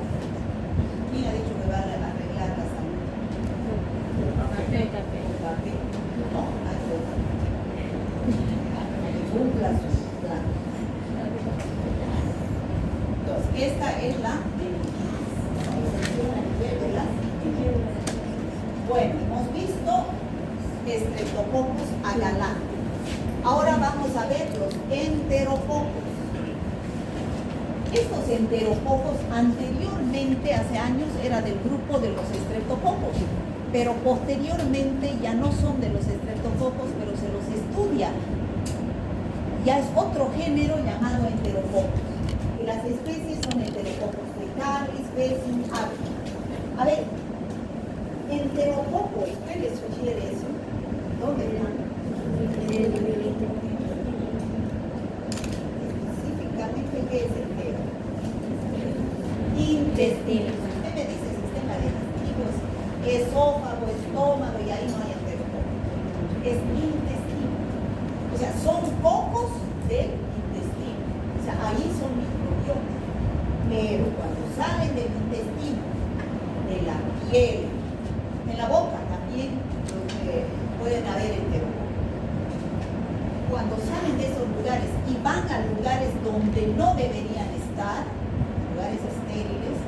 ¿Quién ha dicho que va a arreglar la salud? No, hay que cumpla sus planes. Entonces, esta es la meningitis. Bueno, hemos visto Streptococcus agalactidae. Ahora vamos a ver los enterococos. Estos enterococos anteriormente, hace años, era del grupo de los streptococos, pero posteriormente ya no son de los streptococos, pero se los estudia. Ya es otro género llamado enterococos. Y las especies son enterococos fecalis, faecium, avium. A ver, enterococos, ¿qué les sugiere eso? ¿Dónde están? Específicamente, ¿qué es entero? Intestino. Usted me dice sistema digestivo, es esófago, estómago, y ahí no hay enterococos. Es intestino. O sea, son cocos del intestino. O sea, ahí son microbiomas. Pero cuando salen del intestino, de la piel, en la boca también pueden haber enterococos. Cuando salen de esos lugares y van a lugares donde no deberían estar, lugares estériles,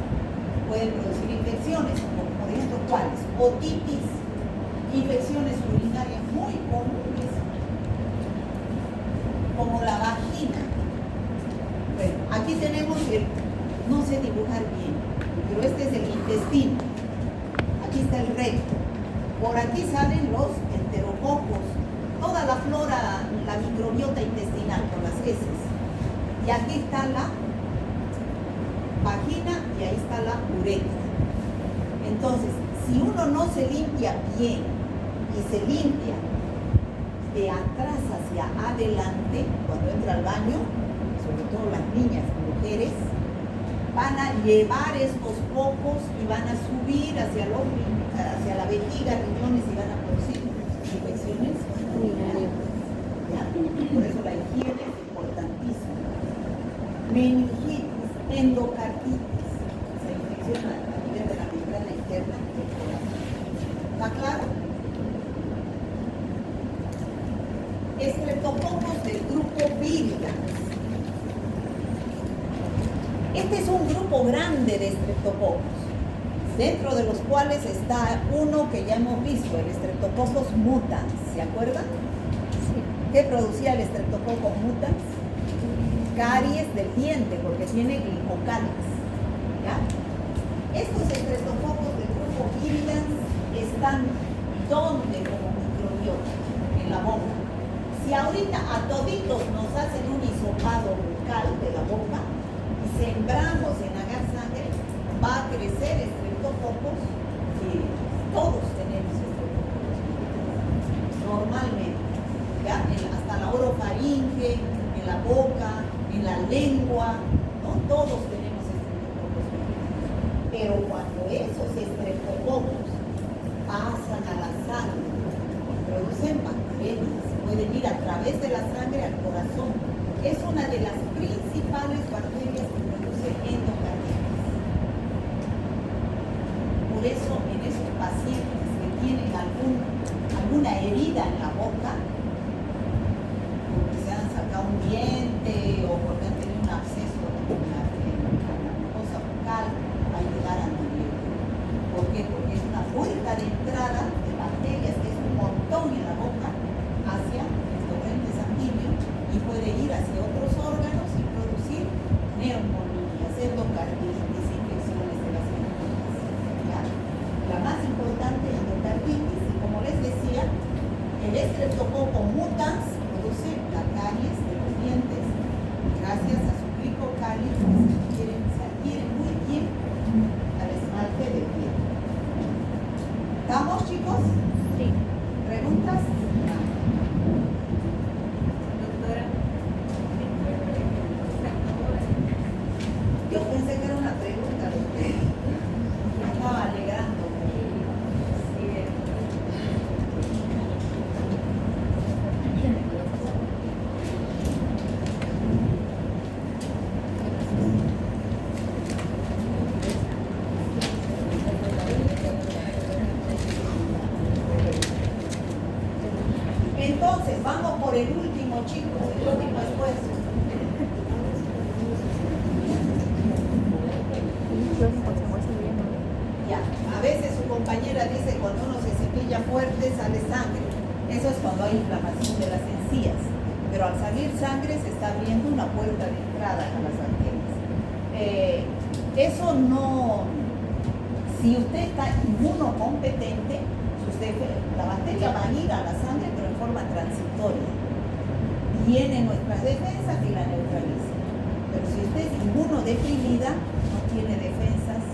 pueden producir infecciones, como por ejemplo, ¿cuáles? Otitis, infecciones urinarias muy comunes, como la vagina. Bueno, aquí tenemos no sé dibujar bien, pero este es el intestino. Aquí está el recto. Por aquí salen los enterococos, toda la flora, la microbiota intestinal con las heces. Y aquí está la vagina y ahí está la uretra. Entonces, si uno no se limpia bien y se limpia de atrás hacia adelante, cuando entra al baño, sobre todo las niñas, mujeres, van a llevar estos cocos y van a subir hacia la vejiga, riñones y van a producir infecciones urinarias. Por eso la higiene es importantísima. Meningitis, endocarditis, se infecciona a nivel de la membrana interna del corazón. ¿Está claro? Estreptococos del grupo Virgans. Este es un grupo grande de estreptococos, dentro de los cuales está uno que ya hemos visto, el Streptococcus mutans. ¿Se acuerdan? Sí. ¿Qué producía el Streptococcus mutans? Caries del diente, porque tiene glicocalis. ¿Ya? Estos estreptococos del grupo Virgans están donde como microbiota, en la boca. Si ahorita a toditos nos hacen un hisopado bucal de la boca y sembramos en agar sangre, va a crecer estreptococos y todos tenemos estreptococos normalmente, ¿ya? Hasta la orofaringe, en la boca, en la lengua, ¿no? Todos tenemos estreptococos. Pero cuando esos estreptococos pasan a la sangre y producen bacterias, pueden ir a través de la sangre al corazón. Es una de las principales bacterias que produce endocarditis. Por eso, en esos pacientes que tienen alguna herida en la boca, porque se han sacado un diente o porque han tenido un absceso en la mucosa bucal, va a llegar antibiótico. ¿Por qué? Porque es una puerta de entrada de bacterias, que es un montón en la boca, hacia el torrente sanguíneo y puede ir hacia otros órganos y producir neumonías, endocarditis, infecciones de las enzimas. La más importante es endocarditis y como les decía, el Streptococcus mutans produce la caries de los dientes gracias a su glicocalis que se adhiere muy bien al esmalte del diente. ¿Estamos, chicos? Sí. ¿Preguntas? Doctora, Yo pensé que era una pregunta, me estaba alegrando. Entonces, vamos por el último, chicos, el último esfuerzo. Ya, a veces su compañera dice cuando uno se cepilla fuerte sale sangre. Eso es cuando hay inflamación de las encías. Pero al salir sangre se está abriendo una puerta de entrada a las arterias. Eso no... Si usted está inmunocompetente, la bacteria va a ir a la sangre, pero en forma transitoria. Vienen nuestras defensas y la neutralizan. Pero si usted es inmunodeprimida, no tiene defensas,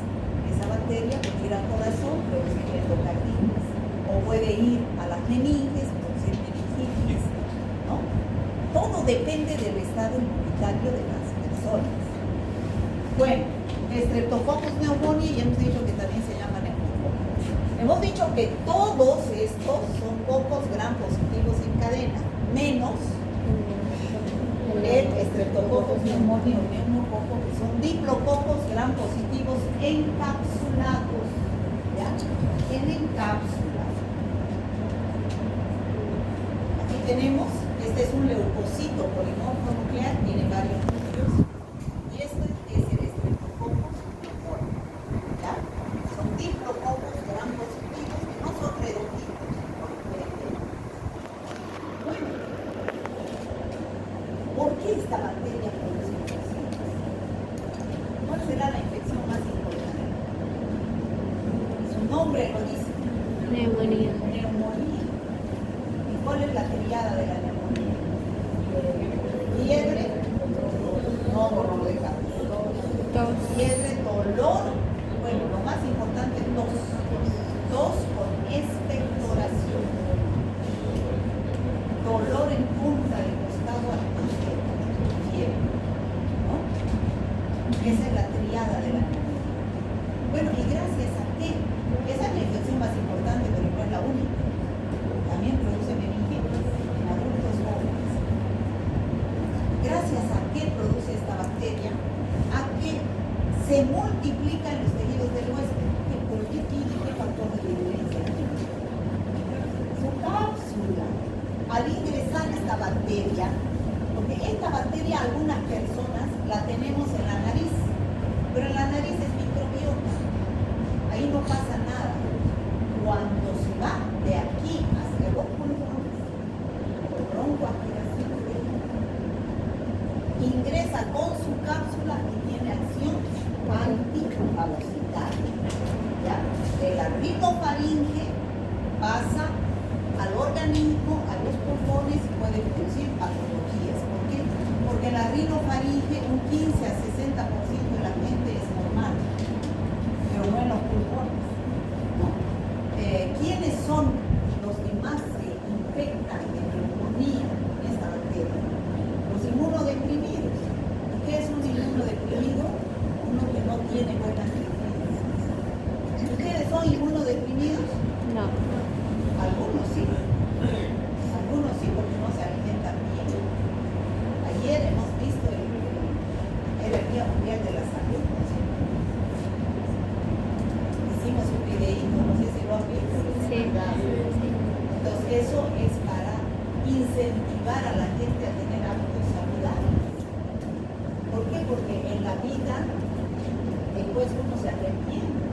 esa bacteria puede ir al corazón, producir endocarditis, o puede ir a las meninges, producir meningitis, ¿no? Todo depende del estado inmunitario de las personas. Bueno, Streptococcus pneumoniae, ya hemos dicho que también se llama neumococcus. Hemos dicho que todos estos son cocos gram positivos en cadena, menos el Streptococcus pneumoniae o neumococo, que son diplococos gram positivos encapsulados, ¿ya? Tienen cápsulas. Aquí tenemos, este es un leucocito polimorfo nuclear, tiene varios núcleos, y este es el Streptococcus pneumoniae, ¿ya? Son diplococos gram positivos que no son reductivos. Bueno, ¿por qué esta bacteria produce infecciones? ¿Cuál será la infección más importante? Su nombre lo dice. Neumonía. Neumonía. ¿Y cuál es la triada de la neumonía? Fiebre, no dolor de cabeza. Tos. Fiebre, dolor, bueno, lo más importante es tos. Tos con expectoración. Dolor en punta de costado al fiebre, ¿no? Esa es la triada multiplica en los tejidos del huésped. ¿Pero qué tiene? ¿Qué factor de diferencia tiene? Su cápsula. Al ingresar esta bacteria, porque esta bacteria algunas personas la tenemos en la nariz, pero en la nariz es microbiota. Ahí no pasa nada. Cuando se va de aquí hacia los pulmones, por broncoaspiración, ingresa con su cápsula y tiene acción antifagocitaria. ¿Ya? De la rinofaringe pasa al organismo, a los pulmones y puede producir patologías. ¿Por qué? Porque la rinofaringe un 15 a 60% de la gente es normal, pero no en los pulmones. No. ¿Quiénes son los que más se infectan de neumonía en esta bacteria? Los inmunodeprimidos. ¿Y qué es un inmunodeprimido? Uno que no tiene buenas defensas. ¿Ustedes son inmunodeprimidos? No. Algunos sí. Algunos sí, porque no se alimentan bien. Ayer hemos visto era el Día Mundial de la Salud, ¿no? Hicimos un videíto, no sé si lo han visto. Sí. Entonces eso es para incentivar a la gente a tener hábitos saludables. ¿Por qué? Porque en la vida después uno se arrepiente.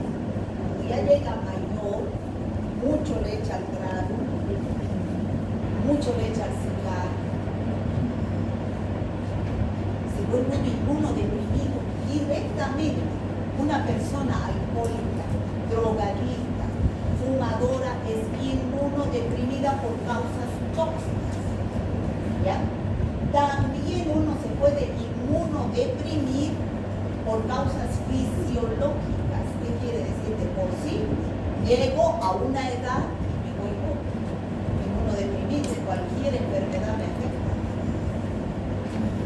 Cuando ya llega mayor, mucho le echa al trago, mucho le echa al cigarro, se vuelve un inmunodeprimido directamente. Una persona alcohólica, drogadicta, fumadora es inmunodeprimida por causas tóxicas. ¿Ya? También uno se puede inmunodeprimir por causas fisiológicas. ¿Qué quiere decir? De por sí llego a una edad y me vuelvo inmunodeprimido. Cualquier enfermedad me afecta.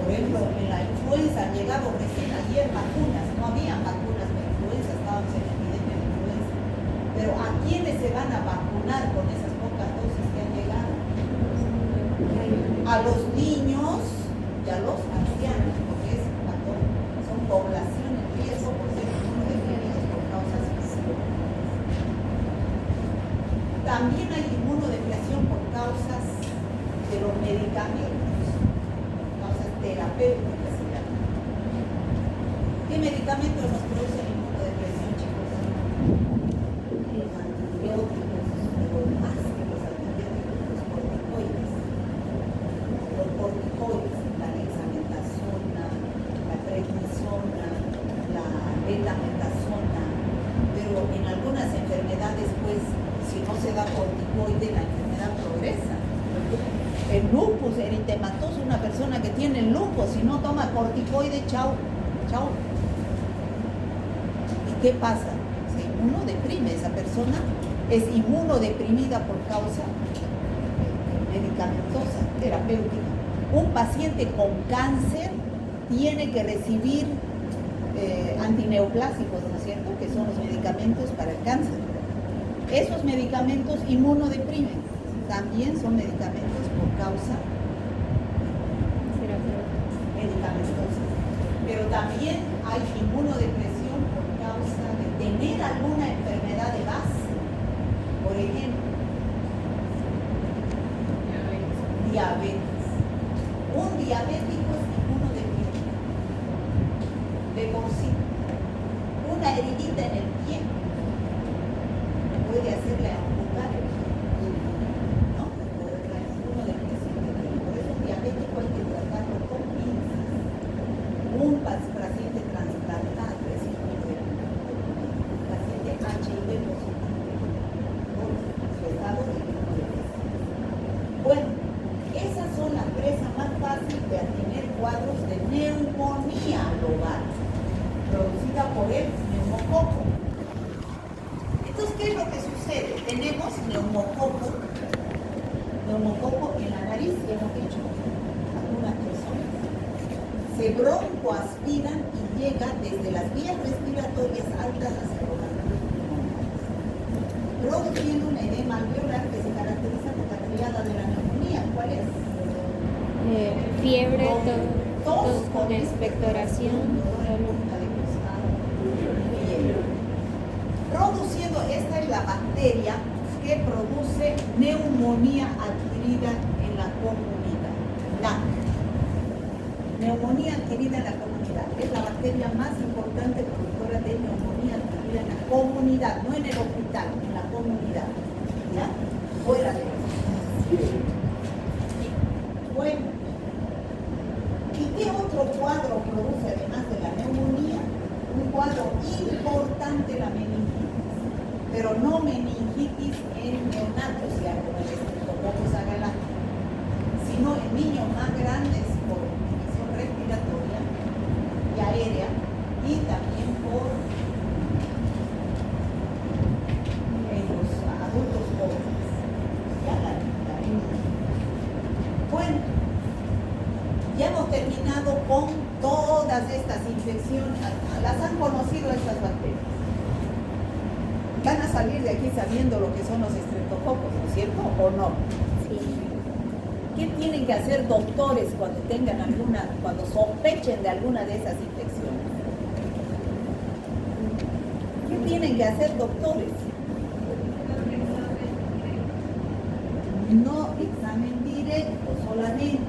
Por ejemplo, en la influenza han llegado recién ayer vacunas. No había vacunas de influenza, estábamos en epidemia de influenza. Pero ¿a quiénes se van a vacunar con esas pocas dosis que han llegado? A los niños y a los ancianos, porque es cuando son población en riesgo por ser inmunodeprimidos por causas fisiológicas. También hay inmunodepresión por causas de los medicamentos, causas terapéuticas se llaman. ¿Qué medicamentos nos producen inmunodepresión, chicos? Los antibióticos, los más que los antibióticos, los corticoides. Los corticoides, la dexametasona, la prednisona, la betametasona, pero en algunas enfermedades, pues, si no se da corticoide, la enfermedad progresa. El lupus eritematoso, una persona que tiene lupus, si no toma corticoide, chao, chao. ¿Y qué pasa? Se inmunodeprime, esa persona es inmunodeprimida por causa medicamentosa, terapéutica. Un paciente con cáncer tiene que recibir antineoplásicos, ¿no es cierto? Que son los medicamentos para el cáncer. Esos medicamentos inmunodeprimen, también son medicamentos por causa medicamentosa. Pero también hay inmunodepresión por causa de tener alguna enfermedad de base. Por ejemplo, diabetes. Un diabético es inmunodeprimido. De por sí. Una heridita en el pie puede hacerle amputar el pie, ¿no? La inmunodepresión. Por eso un diabético hay que tratarlo con pinzas. Un paciente trasplantado es inmunodeprimido. Un paciente HIV positivo. Su estado de inmunodepresión. Bueno, esas son las presas más fáciles de tener cuadros de neumonía global, producida por el neumococo. Entonces, ¿qué es lo que sucede? Tenemos neumococo en la nariz, que hemos dicho algunas personas. Se broncoaspiran y llega desde las vías respiratorias altas hacia los pulmonares, produciendo un edema alveolar que se caracteriza por la triada de la neumonía. ¿Cuál es? Fiebre, Tos tos con expectoración, punta de costado, fiebre. la bacteria que produce neumonía adquirida en la comunidad. La neumonía adquirida en la comunidad es la bacteria más importante productora de neumonía adquirida en la comunidad, no en el hospital, en la comunidad. ¿Ya? Fuera de eso. Bueno, ¿y qué otro cuadro produce además de la neumonía? Un cuadro importante, la meningitis, pero no meningitis en neonatos, ya como el Streptococcus agalactius, sino en niños más grandes por infección respiratoria y aérea y también por en los adultos jóvenes. Ya la bueno, ya hemos terminado con todas estas infecciones. Las han conocido estas bacterias. Van a salir de aquí sabiendo lo que son los estreptococos, ¿no es cierto? ¿O no? Sí. ¿Qué tienen que hacer doctores cuando tengan cuando sospechen de alguna de esas infecciones? ¿Qué tienen que hacer doctores? No examen directo solamente.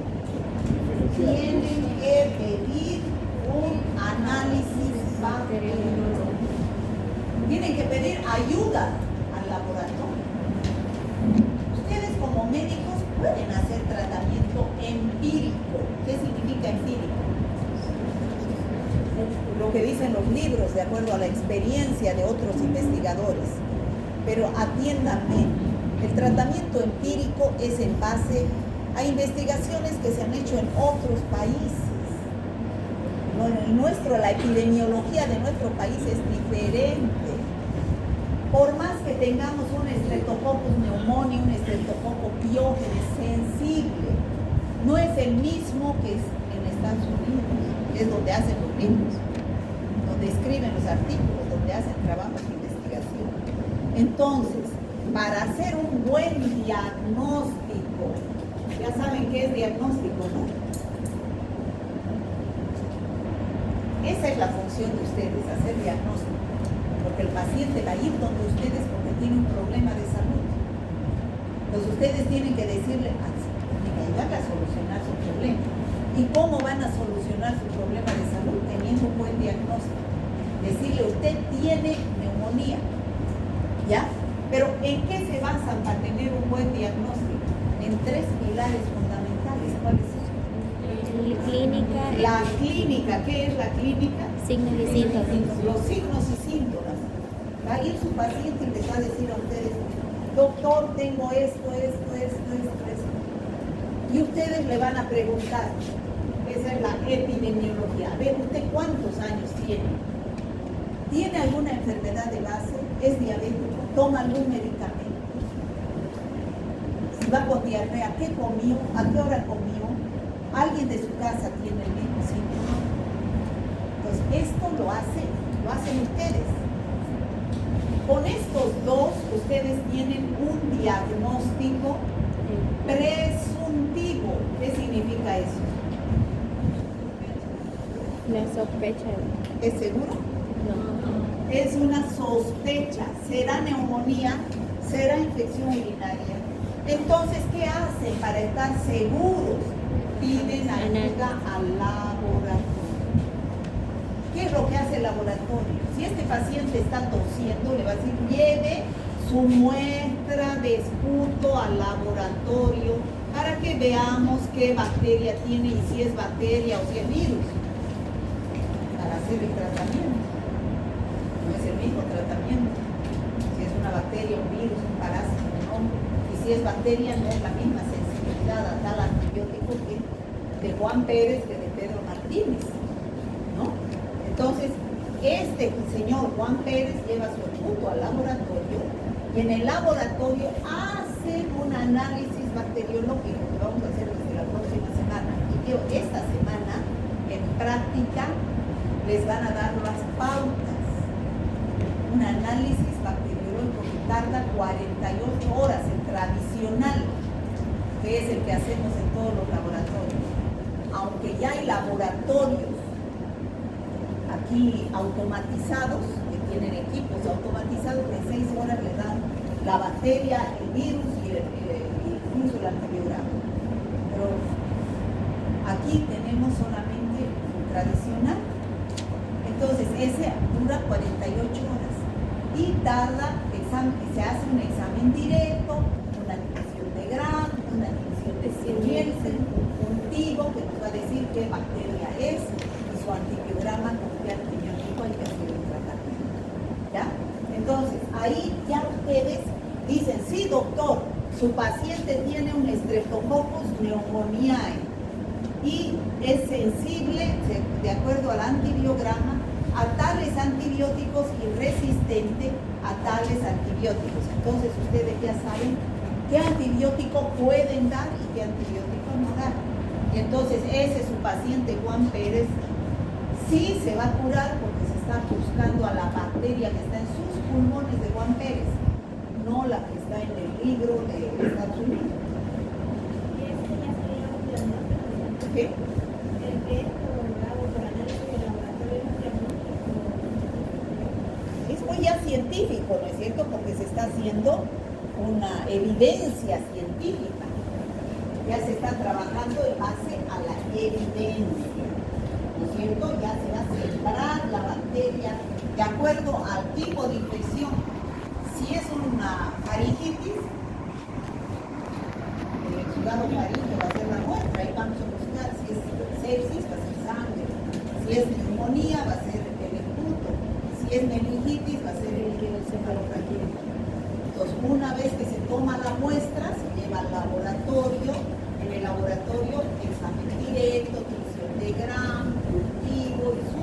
Tienen que pedir un análisis bacteriológico. Tienen que pedir ayuda al laboratorio. Ustedes como médicos pueden hacer tratamiento empírico. ¿Qué significa empírico? Lo que dicen los libros de acuerdo a la experiencia de otros investigadores. Pero atiéndanme, el tratamiento empírico es en base a investigaciones que se han hecho en otros países. No, en el nuestro, la epidemiología de nuestro país es diferente. Por más que tengamos un Streptococcus pneumoniae, un Streptococcus pyogenes sensible, no es el mismo que es en Estados Unidos, que es donde hacen los libros, donde escriben los artículos, donde hacen trabajos de investigación. Entonces, para hacer un buen diagnóstico, ya saben qué es diagnóstico, ¿no? Esa es la función de ustedes, hacer diagnóstico. Porque el paciente va a ir donde ustedes porque tiene un problema de salud. Entonces ustedes tienen que decirle, tienen que ayudarle a solucionar su problema. ¿Y cómo van a solucionar su problema de salud? Teniendo un buen diagnóstico. Decirle, usted tiene neumonía, ¿ya? Pero ¿en qué se basan para tener un buen diagnóstico? En 3 pilares fundamentales. ¿Cuáles son? La clínica. La clínica. ¿Qué es la clínica? Signos y síntomas. Los signos y síntomas. Va a ir su paciente y les va a decir a ustedes, doctor, tengo esto. Y ustedes le van a preguntar, esa es la epidemiología. A ver, ¿usted cuántos años tiene? ¿Tiene alguna enfermedad de base? ¿Es diabético? ¿Toma algún medicamento? Si va con diarrea, ¿qué comió? ¿A qué hora comió? ¿Alguien de su casa tiene el mismo síntoma? Pues esto lo hacen ustedes. Con estos dos, ustedes tienen un diagnóstico presuntivo. ¿Qué significa eso? La sospecha. ¿Es seguro? No. Es una sospecha. ¿Será neumonía? ¿Será infección urinaria? Entonces, ¿qué hacen para estar seguros? Piden ayuda al laboratorio. ¿Qué es lo que hace el laboratorio? Si este paciente está tosiendo, le va a decir, lleve su muestra de esputo al laboratorio para que veamos qué bacteria tiene y si es bacteria o si es virus, para hacer el tratamiento. No es el mismo tratamiento. Si es una bacteria, un virus, un parásito, no. Y si es bacteria, no es la misma sensibilidad a tal antibiótico que de Juan Pérez que de Pedro Martínez, ¿no? Entonces, este señor Juan Pérez lleva su esputo al laboratorio y en el laboratorio hacen un análisis bacteriológico que vamos a hacer desde la próxima semana. Y que esta semana, en práctica, les van a dar las pautas. Un análisis bacteriológico que tarda 48 horas, el tradicional, que es el que hacemos en todos los laboratorios. Aunque ya hay laboratorios aquí automatizados, que tienen equipos automatizados, que en 6 horas le dan la bacteria, el virus y incluso el antibiograma. Pero aquí tenemos solamente un tradicional. Entonces ese dura 48 horas y tarda, se hace un examen directo, una admisión de Gram, una admisión de Siemens, un cultivo que nos va a decir qué bacteria es y su antibiograma con qué antibiótico hay que hacer el tratamiento. ¿Ya? Entonces, ahí ya ustedes dicen, sí, doctor, su paciente tiene un Streptococcus pneumoniae y es sensible, de acuerdo al antibiograma, a tales antibióticos y resistente a tales antibióticos. Entonces, ustedes ya saben qué antibiótico pueden dar y qué antibiótico no dar. Y entonces, ese su paciente Juan Pérez sí se va a curar porque se está buscando a la bacteria que está en sus pulmones de Juan Pérez, no la que está en el libro de Estados Unidos. Y este ya sería un diagnóstico. ¿Qué? El que es prolongado por análisis de laboratorio es un diagnóstico. Es muy ya científico, ¿no es cierto? Porque se está haciendo una evidencia científica. Ya se está trabajando en base a la evidencia, ¿no es cierto? Ya se va a separar la bacteria de acuerdo al tipo de infección. Si es una faringitis, el exudado faríngeo va a ser la muestra, ahí vamos a buscar. Si es sepsis, va a ser sangre. Si es neumonía, va a ser el esputo. Si es meningitis, va a ser el encefalografía. Entonces, una vez que se toma la muestra, se lleva al laboratorio. En el laboratorio, examen directo, tinción de Gram, cultivo y su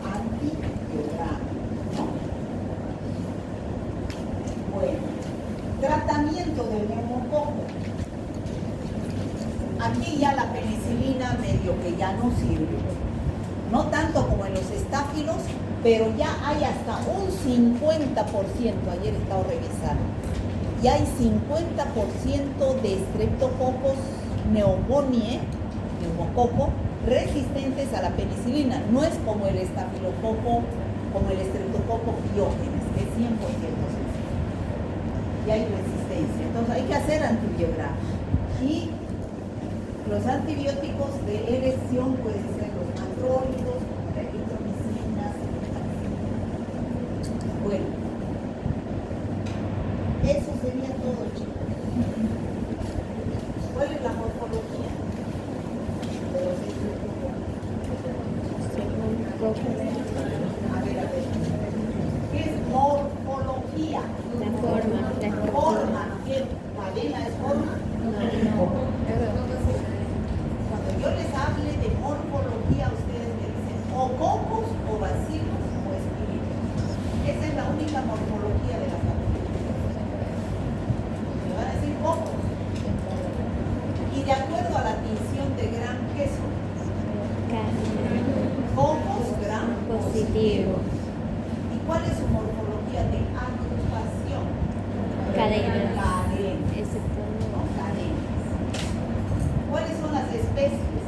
antibiograma, ¿no? Bueno, tratamiento del neumococo. Aquí ya la penicilina medio que ya no sirve. No tanto como en los estáfilos, pero ya hay hasta un 50%, ayer he estado revisando, ya hay 50% de Streptococcus pneumoniae, neumococo, resistentes a la penicilina. No es como el estafilococo, como el Streptococcus pyogenes, que es 100% sensible. Y hay resistencia. Entonces hay que hacer antibiograma. Y los antibióticos de elección pueden ser los macrólidos, la eritromicinas. Bueno, eso sería todo, chicos. ¿Cuál es la morfología de los estreptococos? A ver. ¿Qué es morfología? La forma, la estructura. Forma, ¿qué cadena es forma? Cuando yo les hable de morfología, ustedes me dicen o cocos o bacilos o espíritus. Esa es la única morfología de la familia. Me van a decir cocos. Y de acuerdo a la tinción de Gram, ¿qué son? Cocos Gram Positivo. ¿Y cuál es su morfología de agrupación? Cadenas. Cadenas. Excepto ¿No? Cadenas. ¿Cuáles son las especies?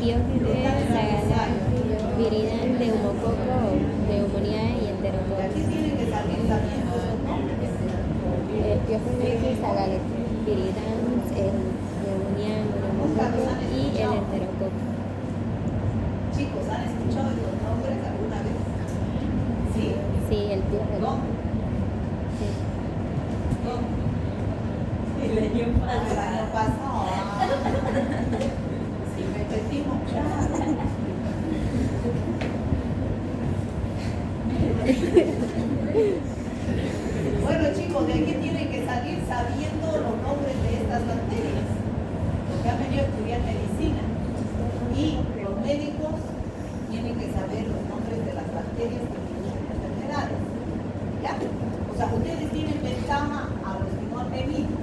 Diógenes, Saganario, Viridam, Neumococo, Pneumoniae y Y Enterococcus. aquí tienen que salir sabiendo sus nombres. Diógenes, Saganario, Viridam, el Pneumoniae, Neumococo y el Enterococcus. Chicos, ¿han escuchado estos nombres alguna vez? ¿Sí? Sí, el diógenes. ¿Dónde? Sí. ¿Dónde? El año El año pasado. Sí, repetimos. Bueno, chicos, de aquí tienen que salir sabiendo los nombres de estas bacterias, porque han venido a estudiar medicina. Y los médicos tienen que saber los nombres de las bacterias que producen enfermedades. ¿Ya? O sea, ustedes tienen ventaja a los que no han venido.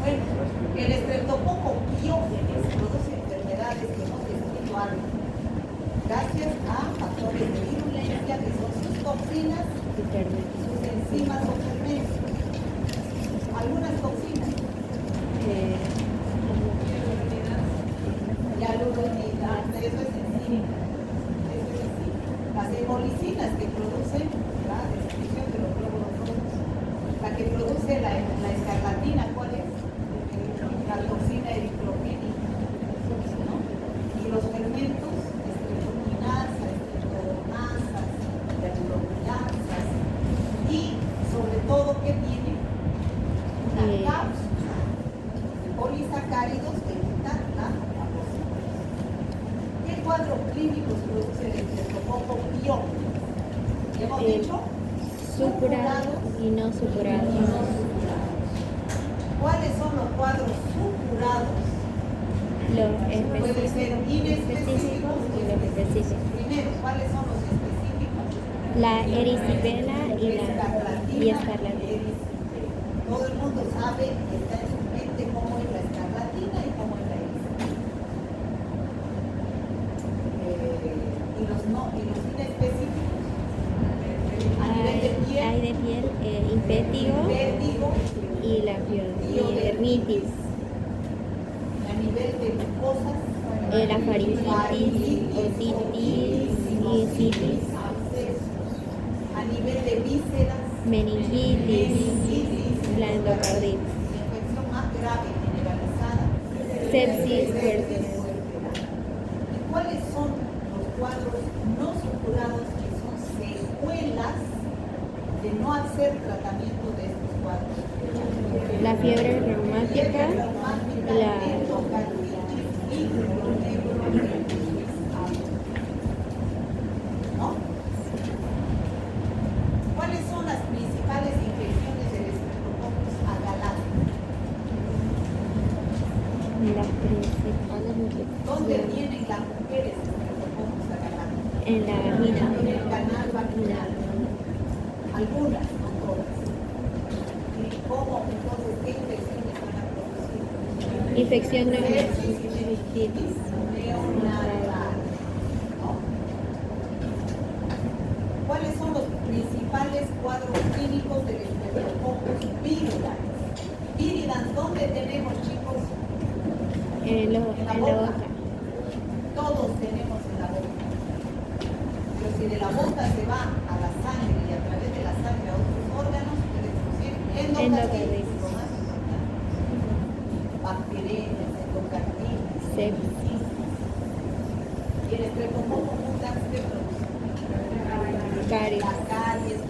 Bueno, el Streptococcus pyogenes produce enfermedades que hemos descrito antes, gracias a factores de virulencia que son sus toxinas y sus enzimas o fermentos. Algunas toxinas. Y aluronidad, eso es enzima. Las hemolicinas que producen ¿verdad? De secreción de los glóbulos rojos. La que produce la escarlatina, ¿cuál es? La toxina eritrogénica, ¿no? Y los fermentos, estreptoquinasa, estreptomasas, terminoglinasas, y sobre todo, ¿qué tiene? Una cápsula de polisacáridos que evitan la fagocitosis. ¿Qué cuadro clínico produce el estreptococo pión? ¿Ya hemos dicho? Supurado y no supurado. ¿Cuáles son los cuadros supurados? Los Pueden ser específicos y los específicos. Primero, ¿cuáles son los específicos? La erisipela y escarlatina. Todo el mundo sabe, está en su mente cómo es la escarlatina y cómo es la erisipela. Y los inespecíficos. A nivel de piel. Hay de piel impétigo Vértigo, y la dermitis. a nivel de mucosas, La faringitis, otitis, sinusitis, a nivel de vísceras, meningitis, la endocarditis, la infección más grave generalizada, sepsis puerperal. ¿Y cuáles son los cuadros no supurados que son secuelas de no hacer tratamiento de estos cuadros? La fiebre reumática, la ¿no? ¿Cuáles son las principales infecciones del Streptococcus agalactico? las principales ¿Dónde infecciones tienen las mujeres Streptococcus agalactico? en la vagina, En el canal vaginal. Algunas, no todas. ¿Y cómo? Entonces, ¿qué infecciones van a producir? infección Sepsis neonatal, y meningitis neonatal. ¿No? ¿Cuáles son los principales cuadros clínicos del Streptococcus viridans? Viridans, ¿dónde tenemos, chicos? en la boca, Todos tenemos en la boca. Pero si de la boca se va a la sangre y a través de la sangre a otros órganos, puede producir endocarditis, lo más importante. Bacterias, endocarditis, sepsis, y el estreptococo mutans que produce caries. la caries,